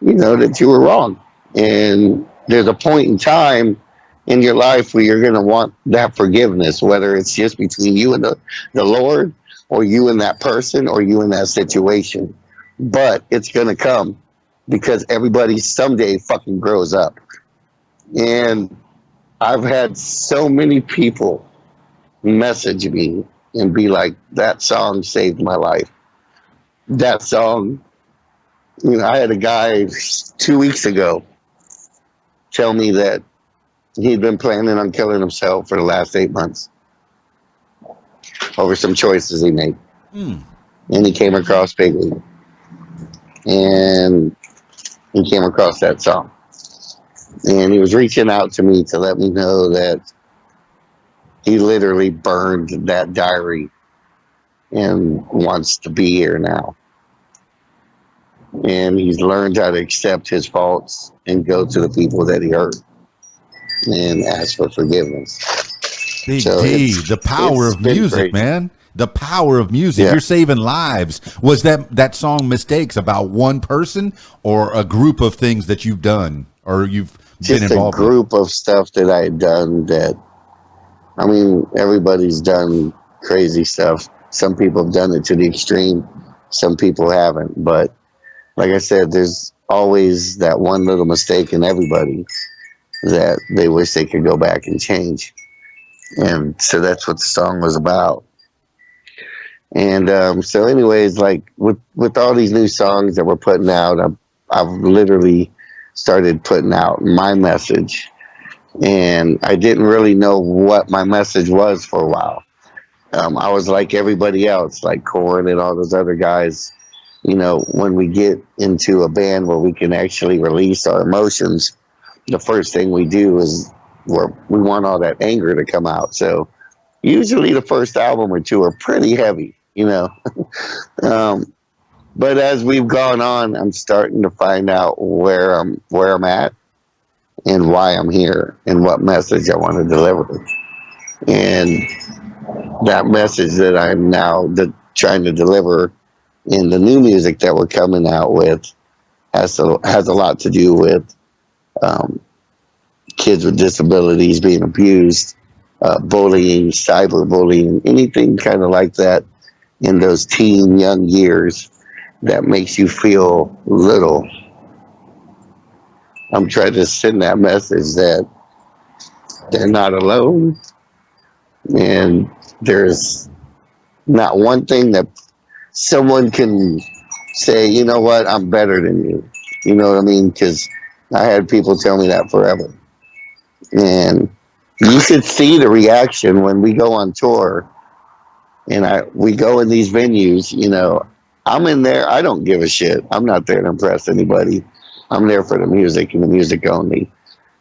that you were wrong. And there's a point in time in your life where you're going to want that forgiveness, whether it's just between you and the Lord, or you and that person, or you and that situation. But it's going to come, because everybody someday fucking grows up. And I've had so many people message me and be like, that song saved my life. That song, I had a guy 2 weeks ago tell me that he'd been planning on killing himself for the last 8 months over some choices he made. And he came across PigWeed. And He came across that song, and he was reaching out to me to let me know that he literally burned that diary and wants to be here now. And he's learned how to accept his faults and go to the people that he hurt and ask for forgiveness. Big So D, the power it's of been music, great. man. The power of music. Yeah. You're saving lives. Was that song Mistakes about one person or a group of things that you've done or you've been Just a involved in? group of stuff that I had done that, I mean, everybody's done crazy stuff. Some people have done it to the extreme. Some people haven't. But like I said, there's always that one little mistake in everybody that they wish they could go back and change. And so that's what the song was about. And so anyways, like with all these new songs that we're putting out, I've literally started putting out my message. And I didn't really know what my message was for a while. I was like everybody else, like Korn and all those other guys. You know, when we get into a band where we can actually release our emotions, the first thing we do is we want all that anger to come out. So usually the first album or two are pretty heavy, you know. But as we've gone on, I'm starting to find out where I'm at and why I'm here and what message I want to deliver. And that message that I'm now trying to deliver in the new music that we're coming out with has a lot to do with kids with disabilities being abused, bullying, cyberbullying, anything kind of like that in those teen young years that makes you feel little. I'm trying to send that message that they're not alone, and there's not one thing that someone can say, you know what, I'm better than you. You know what I mean? Because I had people tell me that forever. And you should see the reaction when we go on tour and we go in these venues. You know, I'm in there, I don't give a shit. I'm not there to impress anybody. I'm there for the music and the music only.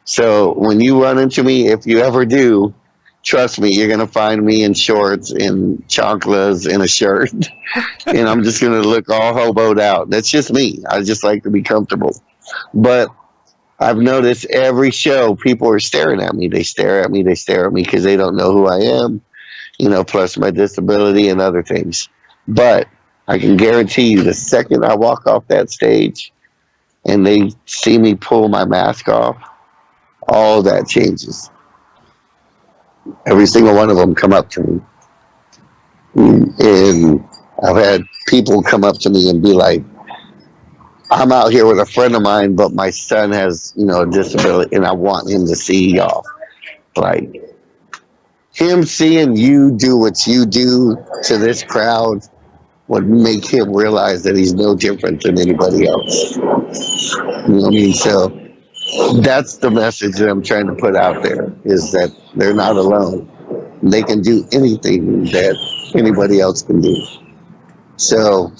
So when you run into me, if you ever do, trust me, you're going to find me in shorts and chanclas and a shirt. And I'm just going to look all hoboed out. That's just me. I just like to be comfortable. But I've noticed every show, people are staring at me. They stare at me. They stare at me because they don't know who I am, you know, plus my disability and other things. But I can guarantee you the second I walk off that stage and they see me pull my mask off, all that changes. Every single one of them come up to me. And I've had people come up to me and be like, I'm out here with a friend of mine, but my son has, you know, a disability and I want him to see y'all. Like, him seeing you do what you do to this crowd would make him realize that he's no different than anybody else. You know what I mean? So that's the message that I'm trying to put out there, is that they're not alone. They can do anything that anybody else can do. So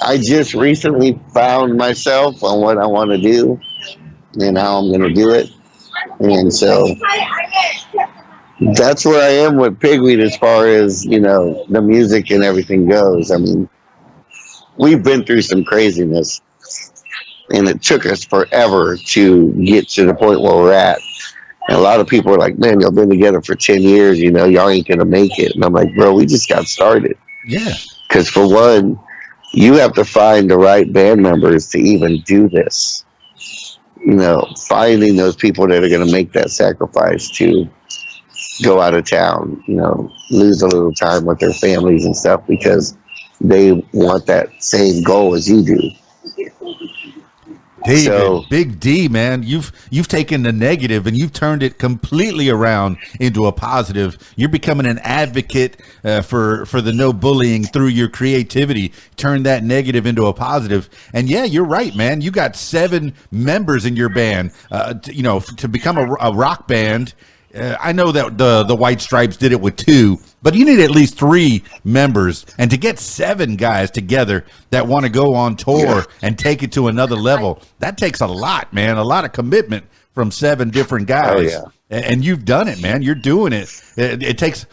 I just recently found myself on what I want to do and how I'm going to do it. And so that's where I am with PigWeed as far as, you know, the music and everything goes. I mean, we've been through some craziness and it took us forever to get to the point where we're at. And a lot of people are like, man, y'all been together for 10 years, you know, y'all ain't going to make it. And I'm like, bro, we just got started. Yeah. Because for one, you have to find the right band members to even do this. You know, finding those people that are going to make that sacrifice to go out of town, you know, lose a little time with their families and stuff because they want that same goal as you do. David, So, Big D, man, you've taken the negative and you've turned it completely around into a positive. You're becoming an advocate for the no bullying through your creativity. Turn that negative into a positive. And yeah, you're right, man. You got 7 members in your band. You know, to become a rock band. I know that the White Stripes did it with 2, but you need at least 3 members, and to get 7 guys together that want to go on tour and take it to another level, that takes a lot, man, a lot of commitment from 7 different guys. Oh, yeah. And you've done it, man. You're doing it. It takes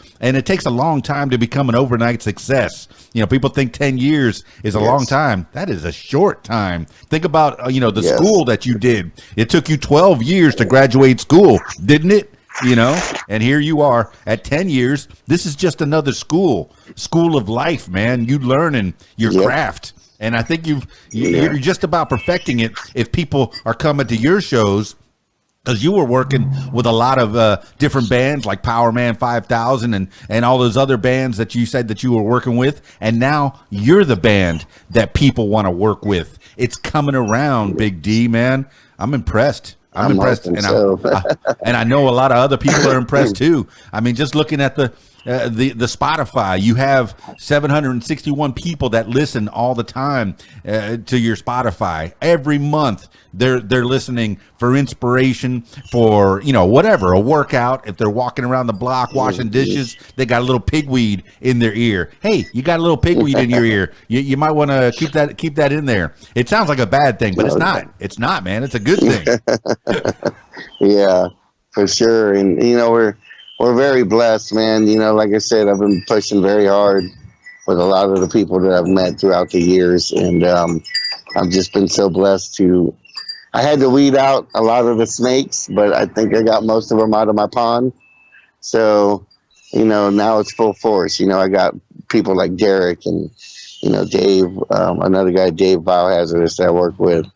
a long time to become an overnight success. You know, people think 10 years is a long time. That is a short time. Think about, the school that you did. It took you 12 years to graduate school, didn't it? You know, and here you are at 10 years. This is just another school of life, man. You learning your craft. And I think you're just about perfecting it if people are coming to your shows. Because you were working with a lot of different bands like Power Man 5000 and all those other bands that you said that you were working with. And now you're the band that people want to work with. It's coming around, Big D, man. I'm impressed. I'm impressed. And, and I know a lot of other people are impressed too. I mean, just looking at the Spotify, you have 761 people that listen all the time to your Spotify. Every month they're listening for inspiration, for whatever, a workout. If they're walking around the block washing dishes, they got a little pigweed in their ear. Hey, you got a little pigweed in your ear. You might want to keep that in there. It sounds like a bad thing, but it's not. It's not, man. It's a good thing. Yeah, for sure. And we're very blessed, man. Like I said, I've been pushing very hard with a lot of the people that I've met throughout the years. And I've just been so blessed I had to weed out a lot of the snakes, but I think I got most of them out of my pond. So, now it's full force. I got people like Derek and, Dave, another guy, Dave Biohazardous that I work with.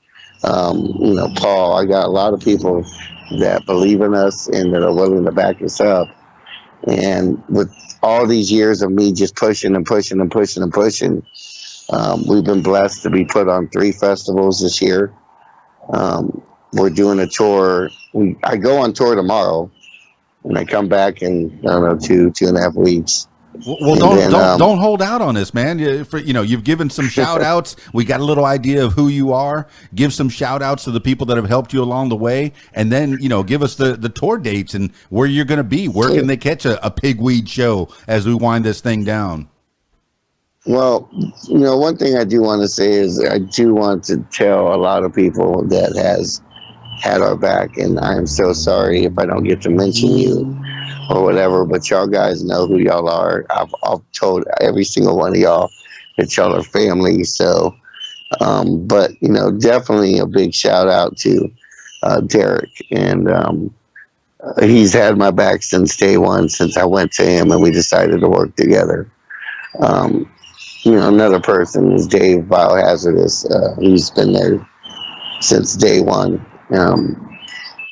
Paul. I got a lot of people that believe in us and that are willing to back us up. And with all these years of me just pushing and pushing and pushing and pushing, we've been blessed to be put on 3 festivals this year. We're doing a tour. I go on tour tomorrow, and I come back in, I don't know, 2.5 weeks. Well, don't hold out on this, man. You've given some shout outs. We got a little idea of who you are. Give some shout outs to the people that have helped you along the way. And then, give us the tour dates and where you're going to be. Where can they catch a pigweed show as we wind this thing down? Well, one thing I do want to say is I do want to tell a lot of people that has had our back. And I am so sorry if I don't get to mention you or whatever, but y'all guys know who y'all are. I've told every single one of y'all that y'all are family. So, but definitely a big shout out to Derek, and he's had my back since day one, since I went to him and we decided to work together. Another person is Dave Biohazardous. He's been there since day one.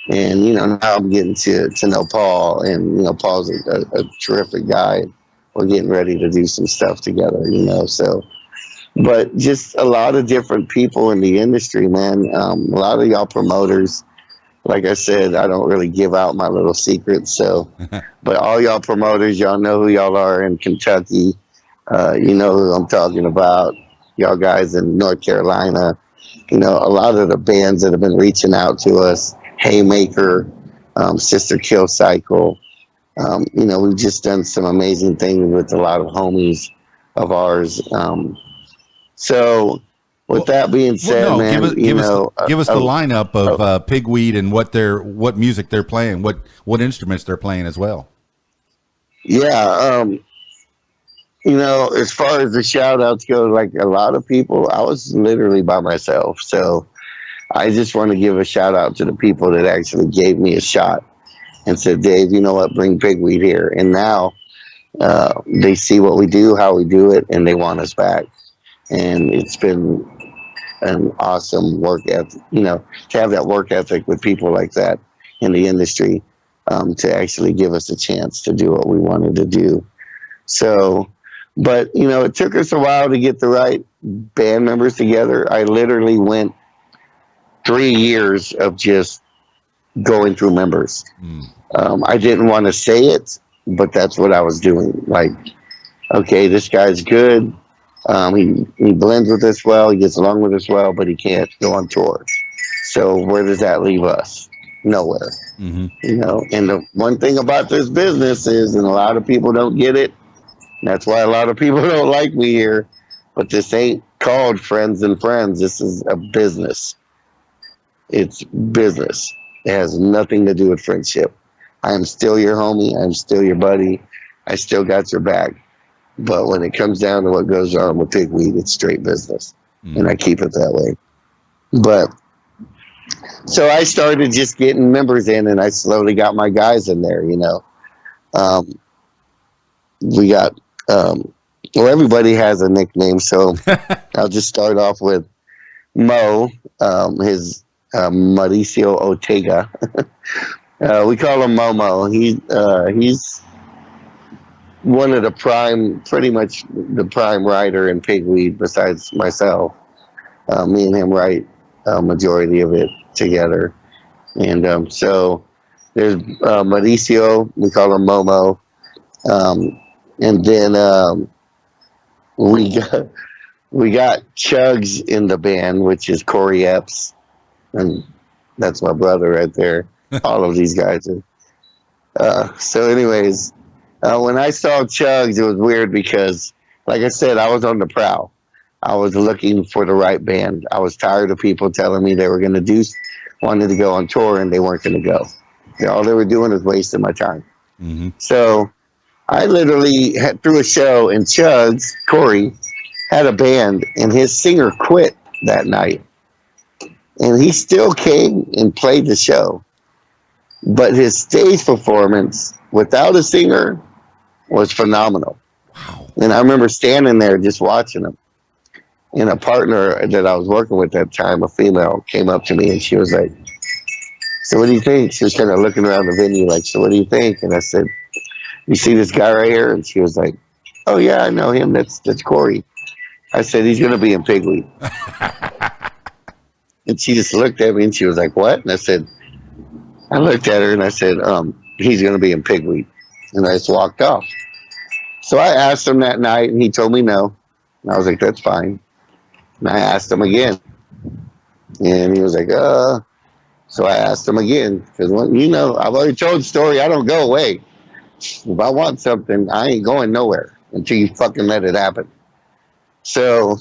And now I'm getting to know Paul, and Paul's a terrific guy. We're getting ready to do some stuff together, so, but just a lot of different people in the industry, man. A lot of y'all promoters, like I said, I don't really give out my little secrets, so, but all y'all promoters, y'all know who y'all are in Kentucky. You know who I'm talking about. Y'all guys in North Carolina, a lot of the bands that have been reaching out to us, Haymaker, Sister Kill Cycle. We've just done some amazing things with a lot of homies of ours. So with that being said, man, give us the lineup of Pigweed and what music they're playing, what instruments they're playing as well. Yeah. As far as the shout outs go, like a lot of people, I was literally by myself. So I just want to give a shout out to the people that actually gave me a shot and said, Dave, you know what, bring Pigweed here. And now they see what we do, how we do it, and they want us back. And it's been an awesome work ethic, to have that work ethic with people like that in the industry, to actually give us a chance to do what we wanted to do. So, but, it took us a while to get the right band members together. I literally went 3 years of just going through members. I didn't want to say it, but that's what I was doing. Like, okay, this guy's good. He blends with us well. He gets along with us well, but he can't go on tour. So where does that leave us? Nowhere. Mm-hmm. And the one thing about this business is, and a lot of people don't get it, That's why a lot of people don't like me here. But this ain't called friends and friends. This is a business. It's business. It has nothing to do with friendship. I am still your homie. I'm still your buddy. I still got your back. But when it comes down to what goes on with PigWeed, it's straight business. And I keep it that way. But so I started just getting members in, and I slowly got my guys in there, you know. Um, we got, well, everybody has a nickname. So I'll just start off with Mo, his Mauricio Ortega. We call him Momo. He's one of the prime, pretty much the prime writer in Pigweed besides myself. Me and him write a majority of it together. And so there's Mauricio, we call him Momo. And then we got we got Chuggs in the band, which is Corey Epps, and that's my brother right there. All of these guys are. So, anyways, when I saw Chuggs, it was weird because, like I said, I was on the prowl. I was looking for the right band. I was tired of people telling me they were going to wanted to go on tour, and they weren't going to go. All they were doing was wasting my time. Mm-hmm. So I literally threw a show, and Chuggs, Corey, had a band, and his singer quit that night. And he still came and played the show. But his stage performance without a singer was phenomenal. Wow. And I remember standing there just watching him. And a partner that I was working with at the time, a female, came up to me and she was like, "So what do you think?" She was kind of looking around the venue like, "So what do you think?" And I said, "You see this guy right here?" And she was like, "Oh yeah, I know him. That's Corey." I said, "He's going to be in Pigweed." And she just looked at me and she was like, "What?" And I looked at her and I said, "He's going to be in Pigweed." And I just walked off. So I asked him that night and he told me no. And I was like, "That's fine." And I asked him again. And he was like, So I asked him again. Because, you know, I've already told the story. I don't go away. If I want something, I ain't going nowhere until you fucking let it happen. So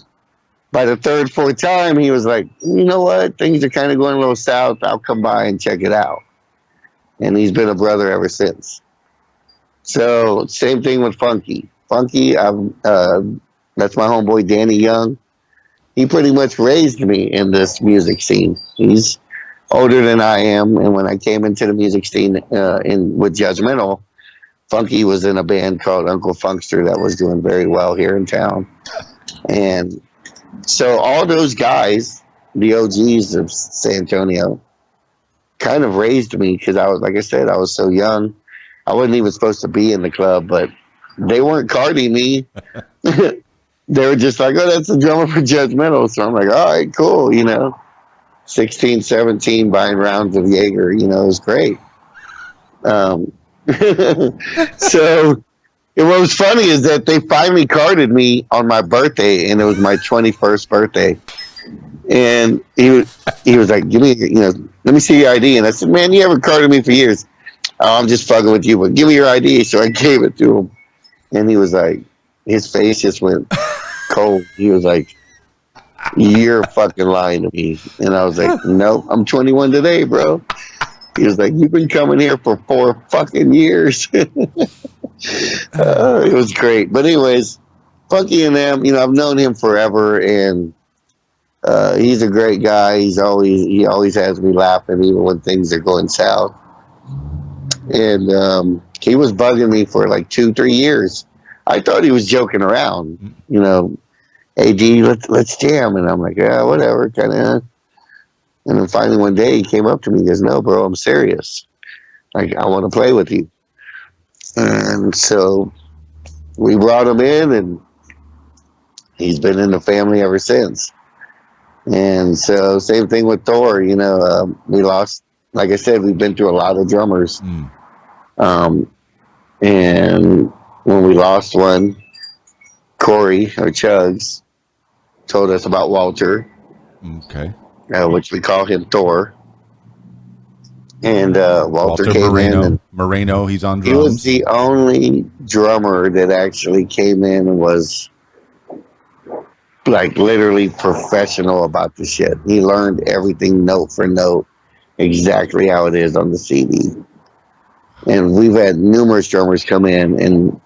by the third, fourth time, he was like, "You know what? Things are kind of going a little south. I'll come by and check it out." And he's been a brother ever since. So same thing with Funky. Funky, that's my homeboy Danny Young. He pretty much raised me in this music scene. He's older than I am, and when I came into the music scene with Judgmental, Funky was in a band called Uncle Funkster that was doing very well here in town. And so all those guys, the OGs of San Antonio, kind of raised me because I was, like I said, I was so young. I wasn't even supposed to be in the club, but they weren't carding me. They were just like, "Oh, that's the drummer for Judgmental." So I'm like, "All right, cool," you know. 16, 17, buying rounds of Jaeger, you know, it was great. So what was funny is that they finally carded me on my birthday, and it was my 21st birthday. And he was like, "Give me, you know, let me see your ID." And I said, "Man, you haven't carded me for years." "Oh, I'm just fucking with you, but give me your ID." So I gave it to him, and he was like, his face just went cold. He was like, "You're fucking lying to me." And I was like, "No, I'm 21 today, bro." He was like, "You've been coming here for 4 fucking years." It was great. But anyways, Funky and them, you know, I've known him forever, and he's a great guy. He always has me laughing, even when things are going south. And he was bugging me for like 2-3 years. I thought he was joking around, you know. "Hey, D, let's jam." And I'm like, "Yeah, whatever," kind of. And then finally one day he came up to me and goes, "No, bro, I'm serious. Like, I want to play with you." And so we brought him in, and he's been in the family ever since. And so same thing with Thor, you know, we lost, like I said, we've been through a lot of drummers. And when we lost one, Corey, or Chuggs, told us about Walter. Okay. Which we call him Thor. And Walter came in, Moreno. and Moreno, he's on he was drums. the only drummer that actually came in and was like literally professional about the shit. He learned everything note for note, exactly how it is on the CD. And we've had numerous drummers come in and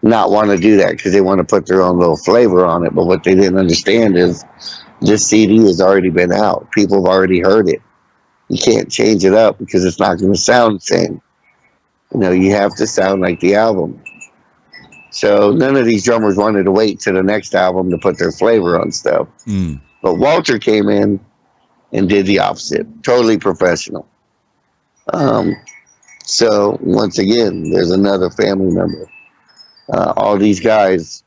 not want to do that because they want to put their own little flavor on it. But what they didn't understand is this CD has already been out. People have already heard it. You can't change it up because it's not going to sound the same. You know, you have to sound like the album. So none of these drummers wanted to wait to the next album to put their flavor on stuff. But Walter came in and did the opposite. Totally professional. So once again, there's another family member. All these guys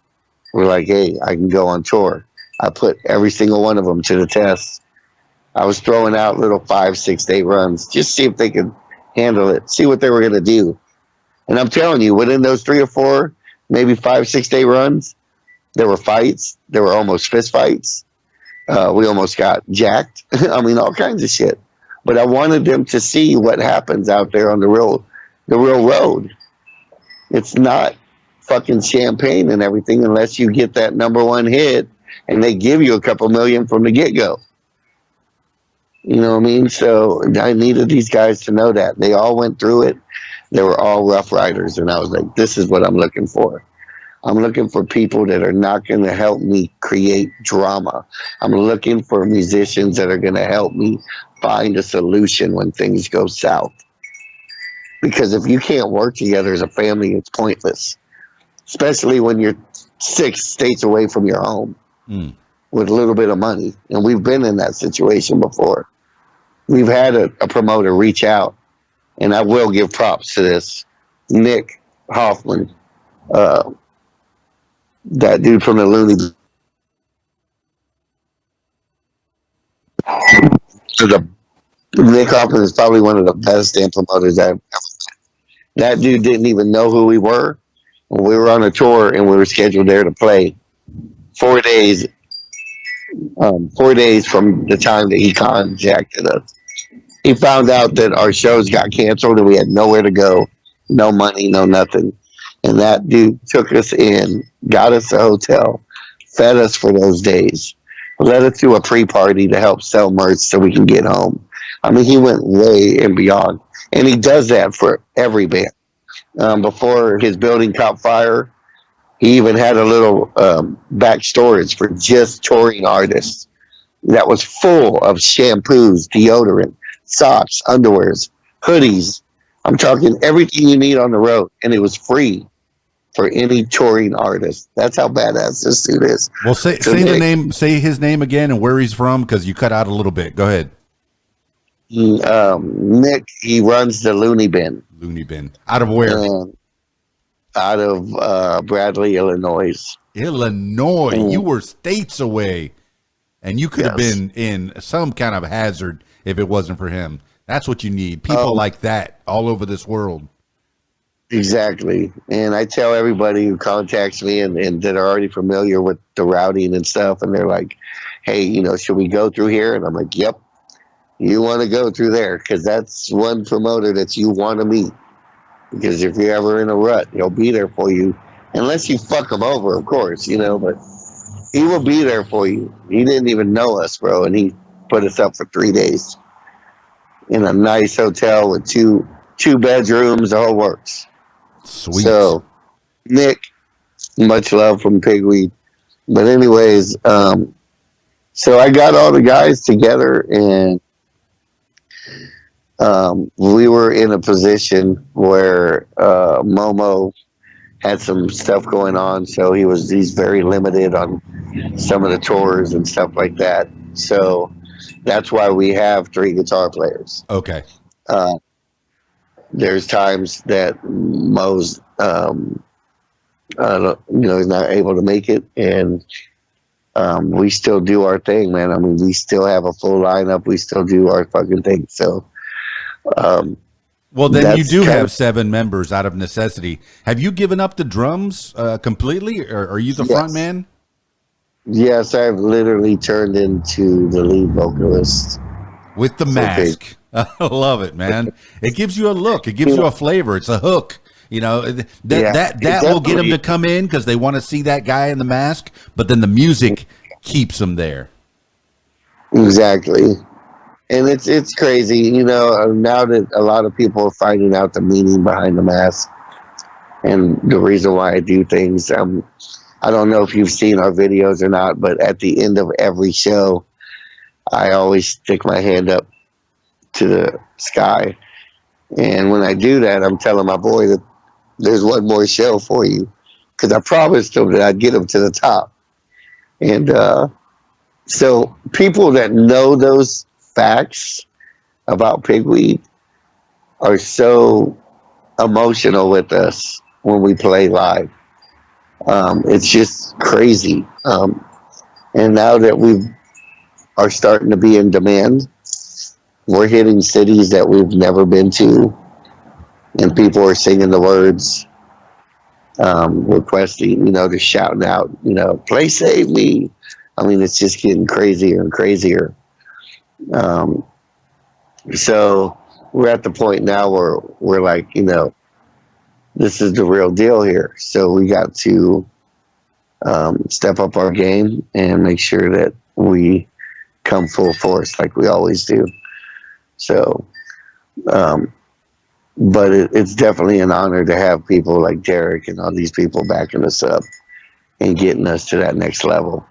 were like, hey, I can go on tour. I put every single one of them to the test. I was throwing out little 5, 6 day runs, just see if they could handle it, see what they were going to do. And I'm telling you, within those 3 or 4, maybe 5, 6 day runs, there were fights. There were almost fist fights. We almost got jacked. I mean, all kinds of shit. But I wanted them to see what happens out there on the real road. It's not fucking champagne and everything unless you get that number one hit and they give you a couple million from the get-go. You know what I mean? So I needed these guys to know that. They all went through it. They were all rough riders. And I was like, this is what I'm looking for. I'm looking for people that are not going to help me create drama. I'm looking for musicians that are going to help me find a solution when things go south. Because if you can't work together as a family, it's pointless. Especially when you're 6 states away from your home with a little bit of money. And we've been in that situation before. We've had a promoter reach out, and I will give props to this. Nick Hoffman, that dude from the Looney. Nick Hoffman is probably one of the best damn promoters I've ever met. That dude didn't even know who we were. We were on a tour and we were scheduled there to play 4 days. 4 days from the time that he contacted us. He found out that our shows got canceled and we had nowhere to go, no money, no nothing. And that dude took us in, got us a hotel, fed us for those days, led us to a pre-party to help sell merch so we can get home. I mean, he went way and beyond. And he does that for every band. Before his building caught fire, he even had a little back storage for just touring artists that was full of shampoos, deodorant, socks, underwears, hoodies. I'm talking everything you need on the road, and it was free for any touring artist. That's how badass this dude is. Well, say his name again and where he's from, because you cut out a little bit. Go ahead. Nick, he runs the Looney Bin. Looney Bin. Out of where? Out of Bradley, Illinois. Illinois. You were states away, and you could have been in some kind of hazard if it wasn't for him. That's what you need. People like that all over this world. Exactly. And I tell everybody who contacts me and that are already familiar with the routing and stuff, and they're like, hey, you know, should we go through here? And I'm like, yep, you want to go through there because that's one promoter that you want to meet. Because if you're ever in a rut, he'll be there for you. Unless you fuck him over, of course, you know, but he will be there for you. He didn't even know us, bro, and he put us up for 3 days in a nice hotel with two bedrooms, the whole works. Sweet. So, Nick, much love from PigWeed. But anyways, so I got all the guys together, and we were in a position where Momo had some stuff going on, so he's very limited on some of the tours and stuff like that. So that's why we have 3 guitar players. Okay. There's times that Mo's, he's not able to make it, and we still do our thing, man. I mean, we still have a full lineup. We still do our fucking thing. So, well, then you do have 7 members out of necessity. Have you given up the drums completely, or are you the front man? Yes, I've literally turned into the lead vocalist with the mask. I love it, man. It gives you a look. It gives you a flavor. It's a hook. You know, that will get them to come in because they want to see that guy in the mask. But then the music keeps them there. Exactly. And it's crazy, you know, now that a lot of people are finding out the meaning behind the mask and the reason why I do things. I don't know if you've seen our videos or not, but at the end of every show, I always stick my hand up to the sky. And when I do that, I'm telling my boy that there's one more show for you, because I promised him that I'd get him to the top. And so people that know those facts about pigweed are so emotional with us when we play live. It's just crazy. And now that we are starting to be in demand, we're hitting cities that we've never been to, and people are singing the words, requesting, you know, just shouting out, you know, play Save Me. I mean, it's just getting crazier and crazier. So we're at the point now where we're like, you know, this is the real deal here. So we got to step up our game and make sure that we come full force like we always do. So, but it's definitely an honor to have people like Derek and all these people backing us up and getting us to that next level.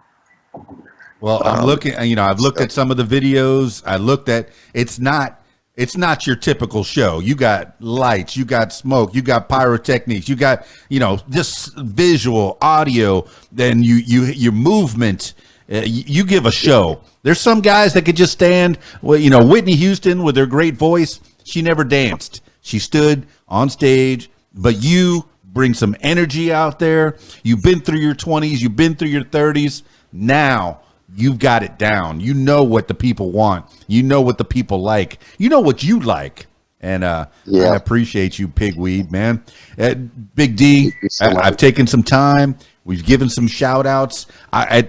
Well, I'm looking, you know, I've looked at some of the videos. I looked at, it's not your typical show. You got lights, you got smoke, you got pyrotechnics, you got, you know, just visual, audio, then your movement, you give a show. There's some guys that could just stand, well, you know, Whitney Houston with her great voice, she never danced. She stood on stage, but you bring some energy out there. You've been through your 20s, you've been through your 30s. Now you've got it down. You know what the people want. You know what the people like. You know what you like. And I appreciate you, Pigweed, man. Big D, I've taken some time. We've given some shout outs. I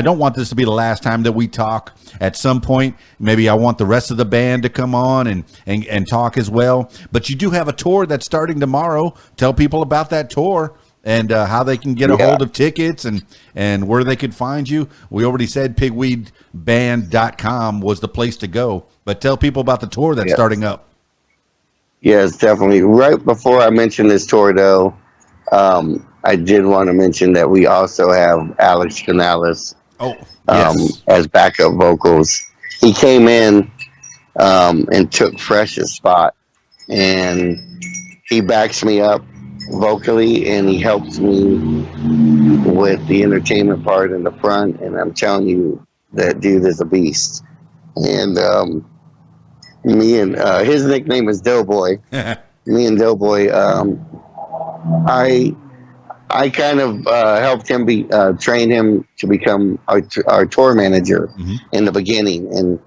don't want this to be the last time that we talk. At some point, maybe I want the rest of the band to come on and talk as well. But you do have a tour that's starting tomorrow. Tell people about that tour and how they can get a hold of tickets and where they could find you. We already said pigweedband.com was the place to go. But tell people about the tour that's starting up. Yes, definitely. Right before I mention this tour, though, I did want to mention that we also have Alex Canales as backup vocals. He came in and took Fresh's spot, and he backs me up vocally, and he helps me with the entertainment part in the front. And I'm telling you, that dude is a beast. And me and his nickname is DoughBoy. Me and DoughBoy, I kind of helped him train him to become our tour manager in the beginning. And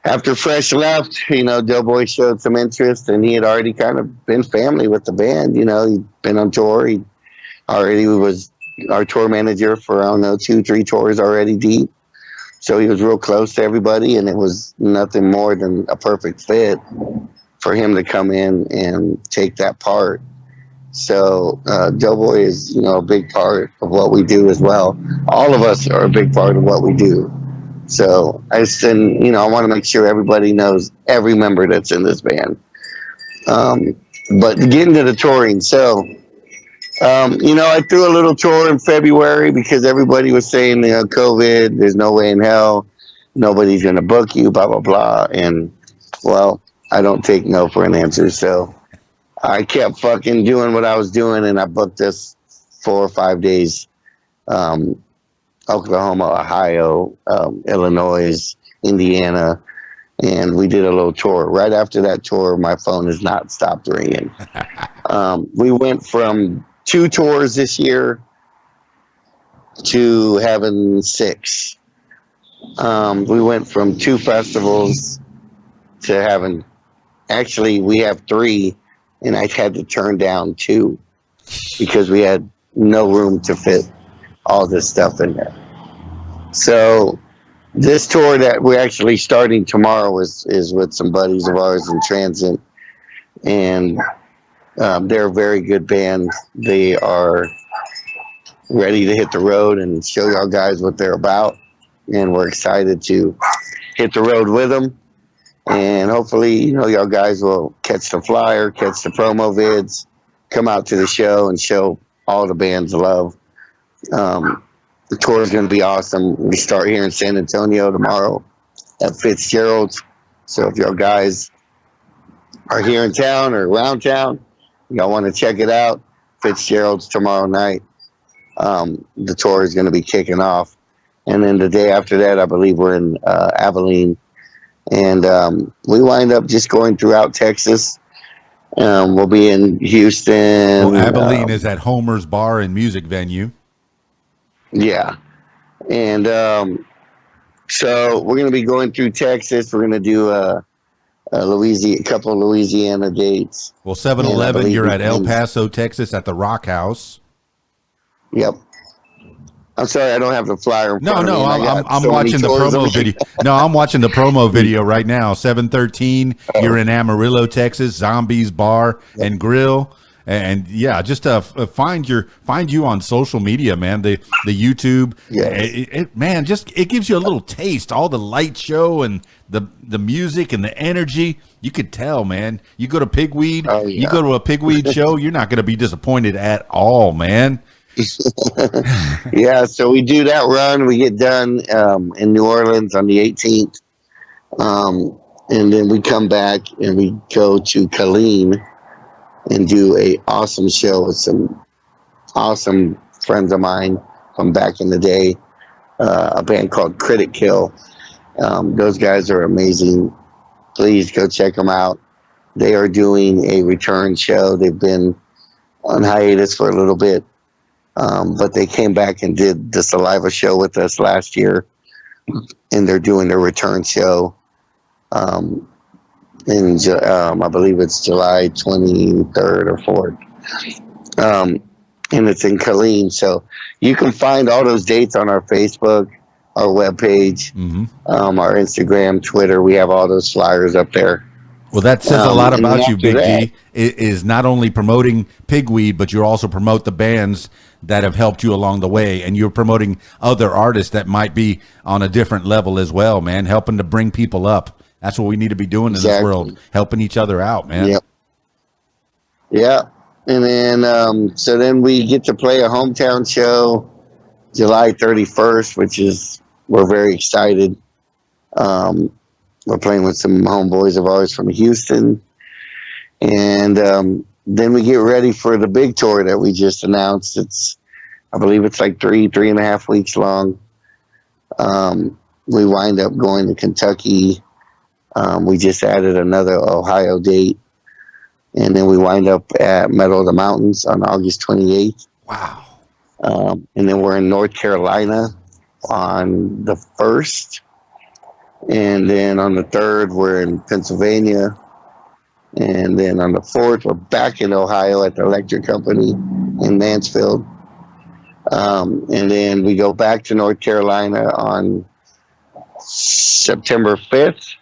after Fresh left, you know, DoughBoy showed some interest, and he had already kind of been family with the band. You know, he'd been on tour. He already was our tour manager for, I don't know, 2-3 tours already deep. So he was real close to everybody, and it was nothing more than a perfect fit for him to come in and take that part. So DoughBoy is, you know, a big part of what we do as well. All of us are a big part of what we do. So I want to make sure everybody knows every member that's in this band. But getting to the touring, so you know, I threw a little tour in February because everybody was saying, you know, COVID, there's no way in hell, nobody's gonna book you, blah blah blah. And well, I don't take no for an answer, so I kept fucking doing what I was doing, and I booked us 4 or 5 days. Oklahoma, Ohio, Illinois, Indiana, and we did a little tour. Right after that tour, my phone has not stopped ringing. We went from 2 tours this year to having 6. We went from 2 festivals to having, actually, we have 3, and I had to turn down 2 because we had no room to fit all this stuff in there. So this tour that we're actually starting tomorrow is with some buddies of ours in Transit, and they're a very good band. They are ready to hit the road and show y'all guys what they're about, and we're excited to hit the road with them. And hopefully, y'all guys will catch the flyer, catch the promo vids, come out to the show and show all the bands love. The tour is going to be awesome. We start here in San Antonio tomorrow at Fitzgerald's. So if y'all guys are here in town or around town, y'all want to check it out, Fitzgerald's tomorrow night. The tour is going to be kicking off. And then the day after that, I believe we're in Abilene. And we wind up just going throughout Texas. We'll be in Houston. Well, Abilene is at Homer's Bar and Music Venue. Yeah. And so we're going to be going through Texas. We're going to do a couple of Louisiana dates. Well, 7-Eleven, you're at El Paso, Texas at the Rock House. Yep. I'm sorry, I don't have the flyer. I'm watching the promo video. No, I'm watching the promo video right now. 713, you're in Amarillo, Texas, Zombies Bar and Grill. And yeah, just find you on social media, man. The YouTube, it gives you a little taste. All the light show and the music and the energy, you could tell, man. You go to PigWeed, you go to a PigWeed show, you're not going to be disappointed at all, man. Yeah, so we do that run. We get done in New Orleans on the 18th, and then we come back and we go to Killeen and do a awesome show with some awesome friends of mine from back in the day, a band called Critic Kill. Those guys are amazing. Please go check them out. They are doing a return show. They've been on hiatus for a little bit, but they came back and did the Saliva show with us last year, and they're doing their return show. I believe it's July 23rd or 4th. And it's in Killeen. So you can find all those dates on our Facebook, our webpage, our Instagram, Twitter. We have all those flyers up there. Well, that says a lot about you, Big D. It is not only promoting PigWeed, but you also promote the bands that have helped you along the way, and you're promoting other artists that might be on a different level as well, man, helping to bring people up. That's what we need to be doing in this world, helping each other out, man. Yep. Yeah. And then, so then we get to play a hometown show July 31st, which we're very excited. We're playing with some homeboys of ours from Houston. And then we get ready for the big tour that we just announced. I believe it's like 3.5 weeks long. We wind up going to Kentucky. We just added another Ohio date. And then we wind up at Meadow of the Mountains on August 28th. Wow. And then we're in North Carolina on the 1st. And then on the 3rd, we're in Pennsylvania. And then on the 4th, we're back in Ohio at the Electric Company in Mansfield. And then we go back to North Carolina on September 5th.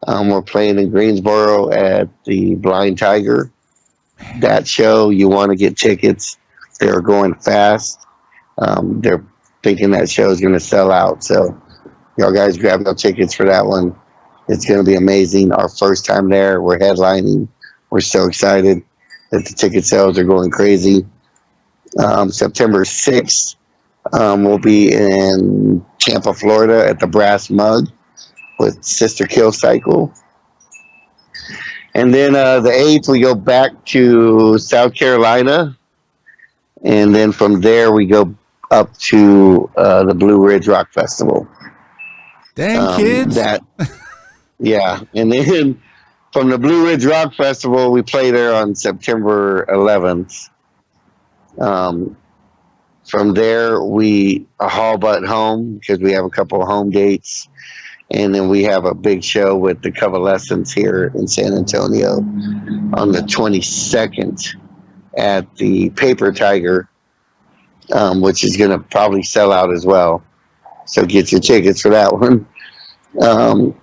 We're playing in Greensboro at the Blind Tiger. That show, you want to get tickets. They're going fast. They're thinking that show is going to sell out. So y'all guys grab no tickets for that one. It's going to be amazing. Our first time there. We're headlining. We're so excited that the ticket sales are going crazy. September 6th, we'll be in Tampa, Florida at the Brass Mug with Sister Kill Cycle. And then the 8th, we go back to South Carolina. And then from there, we go up to the Blue Ridge Rock Festival. Dang, kids. Yeah. And then from the Blue Ridge Rock Festival, we play there on September 11th. From there, we haul butt home because we have a couple of home dates. And then we have a big show with the Covalescents here in San Antonio on the 22nd at the Paper Tiger, which is going to probably sell out as well. So get your tickets for that one. Um,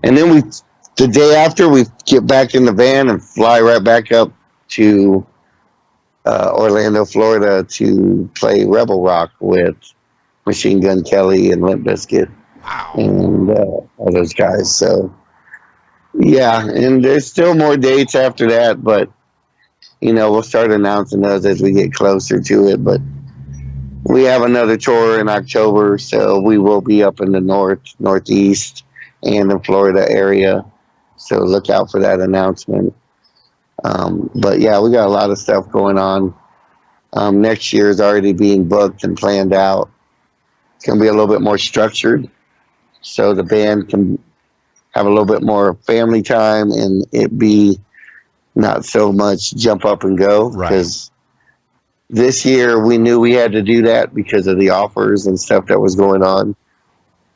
and then the day after, we get back in the van and fly right back up to Orlando, Florida, to play Rebel Rock with Machine Gun Kelly and Limp Bizkit Wow. and all those guys. So yeah, and there's still more dates after that, but we'll start announcing those as we get closer to it. But we have another tour in October, so we will be up in the northeast, and the Florida area. So look out for that announcement. But yeah, we got a lot of stuff going on. Next year is already being booked and planned out. It's going to be a little bit more structured, so the band can have a little bit more family time and it be not so much jump up and go. Right. Because this year we knew we had to do that because of the offers and stuff that was going on.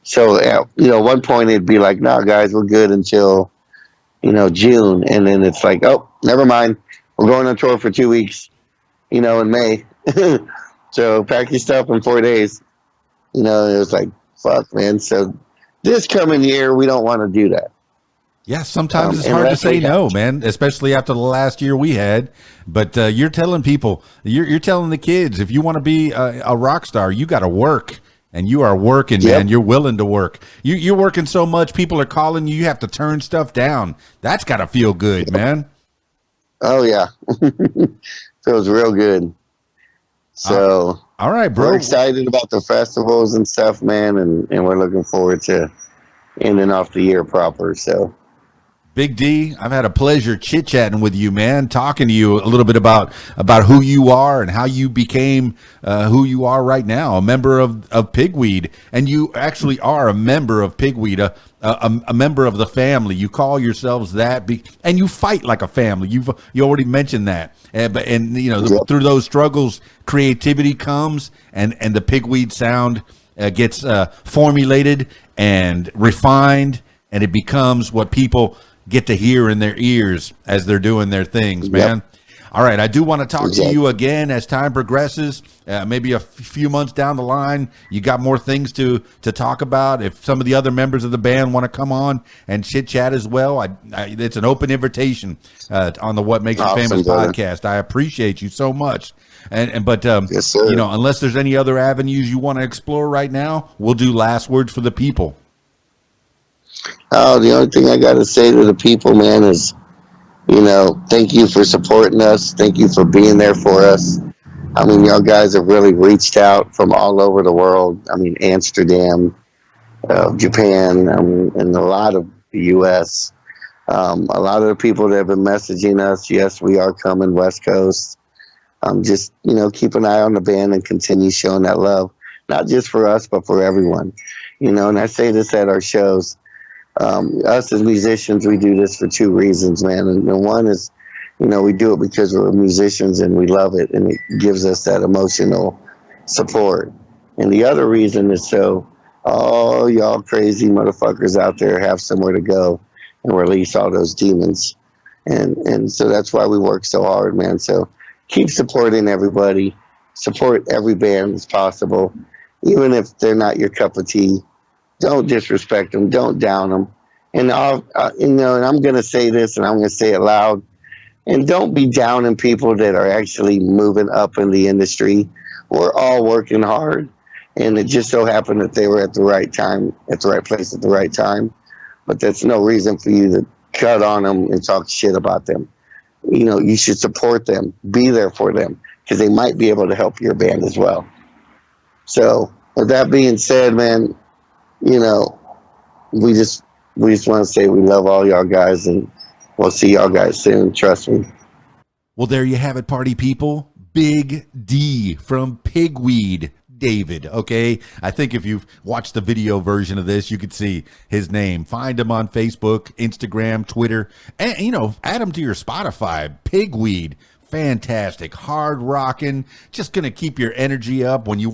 So at one point it'd be like, no, guys, we're good until June, and then it's like, oh, never mind, we're going on tour for 2 weeks, in May. So pack your stuff in 4 days. It was like, fuck, man. So this coming year, we don't want to do that. Yeah, sometimes it's hard to say no, man, especially after the last year we had. But you're telling people, you're telling the kids, if you want to be a rock star, you got to work. And you are working, man. You're willing to work. You're working so much, people are calling you. You have to turn stuff down. That's got to feel good, man. Oh, yeah. Feels real good. So, all right, bro. We're excited about the festivals and stuff, man. And we're looking forward to ending off the year proper. So, Big D, I've had a pleasure chit-chatting with you, man, talking to you a little bit about who you are and how you became who you are right now, a member of PigWeed. And you actually are a member of PigWeed, a member of the family. You call yourselves that, and you fight like a family. You already mentioned that. Through those struggles, creativity comes, and the PigWeed sound gets formulated and refined, and it becomes what people get to hear in their ears as they're doing their things, man. All right, I do want to talk to you again as time progresses, maybe a few months down the line. You got more things to talk about. If some of the other members of the band want to come on and chit-chat as well, it's an open invitation on the What Makes You Famous podcast. I appreciate you so much. But yes, sir. Unless there's any other avenues you want to explore right now, we'll do last words for the people. Oh, the only thing I got to say to the people, man, is, thank you for supporting us. Thank you for being there for us. I mean, y'all guys have really reached out from all over the world. I mean, Amsterdam, Japan, and a lot of the U.S. A lot of the people that have been messaging us, yes, we are coming West Coast. Just, keep an eye on the band and continue showing that love, not just for us, but for everyone. And I say this at our shows. Us as musicians, we do this for two reasons, man. And one is, we do it because we're musicians and we love it, and it gives us that emotional support. And the other reason is so all y'all crazy motherfuckers out there have somewhere to go and release all those demons. And so that's why we work so hard, man. So keep supporting everybody. Support every band as possible, even if they're not your cup of tea. Don't disrespect them. Don't down them. And and I'm going to say this, and I'm going to say it loud. And don't be downing people that are actually moving up in the industry. We're all working hard, and it just so happened that they were at the right time, at the right place at the right time. But that's no reason for you to cut on them and talk shit about them. You should support them, be there for them, because they might be able to help your band as well. So with that being said, man, we just want to say we love all y'all guys, and we'll see y'all guys soon. Trust me. Well, there you have it, party people. Big D from PigWeed, David. Okay, I think if you've watched the video version of this, you could see his name. Find him on Facebook, Instagram, Twitter, and add him to your Spotify. PigWeed, fantastic, hard rocking, just gonna keep your energy up when you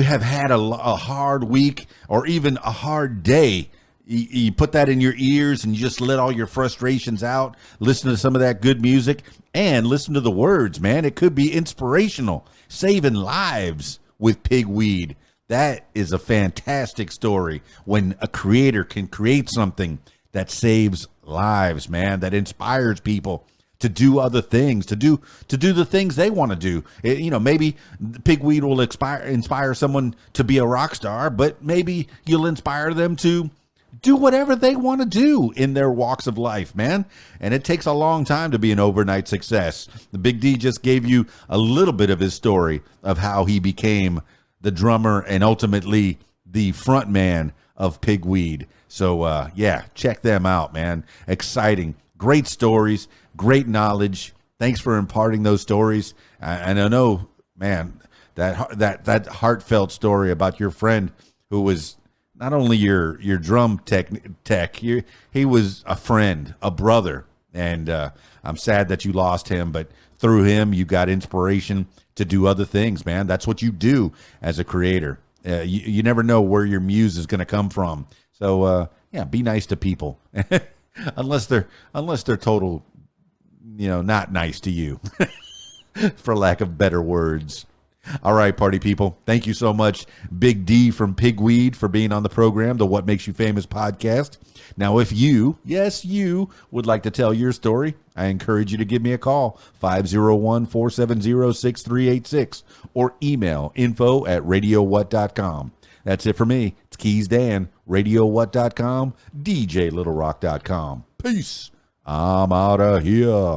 have had a hard week or even a hard day. You put that in your ears and you just let all your frustrations out. Listen to some of that good music and listen to the words, man. It could be inspirational, saving lives with PigWeed. That is a fantastic story when a creator can create something that saves lives, man, that inspires people to do other things, to do the things they want to do. Maybe Pigweed will inspire someone to be a rock star, but maybe you'll inspire them to do whatever they want to do in their walks of life, man. And it takes a long time to be an overnight success. The Big D just gave you a little bit of his story of how he became the drummer and ultimately the front man of Pigweed. So, check them out, man. Exciting. Great stories, great knowledge. Thanks for imparting those stories. And I know, man, that heartfelt story about your friend who was not only your drum tech, he was a friend, a brother. And I'm sad that you lost him, but through him, you got inspiration to do other things, man. That's what you do as a creator. You never know where your muse is going to come from. So, be nice to people. unless they're total, not nice to you, for lack of better words. All right, party people. Thank you so much, Big D from Pigweed, for being on the program, the What Makes You Famous podcast. Now, if you, yes, you, would like to tell your story, I encourage you to give me a call, 501-470-6386, or email info@radiowhat.com. That's it for me. It's Keys Dan, radiowhat.com, djlittlerock.com. Peace. I'm out of here.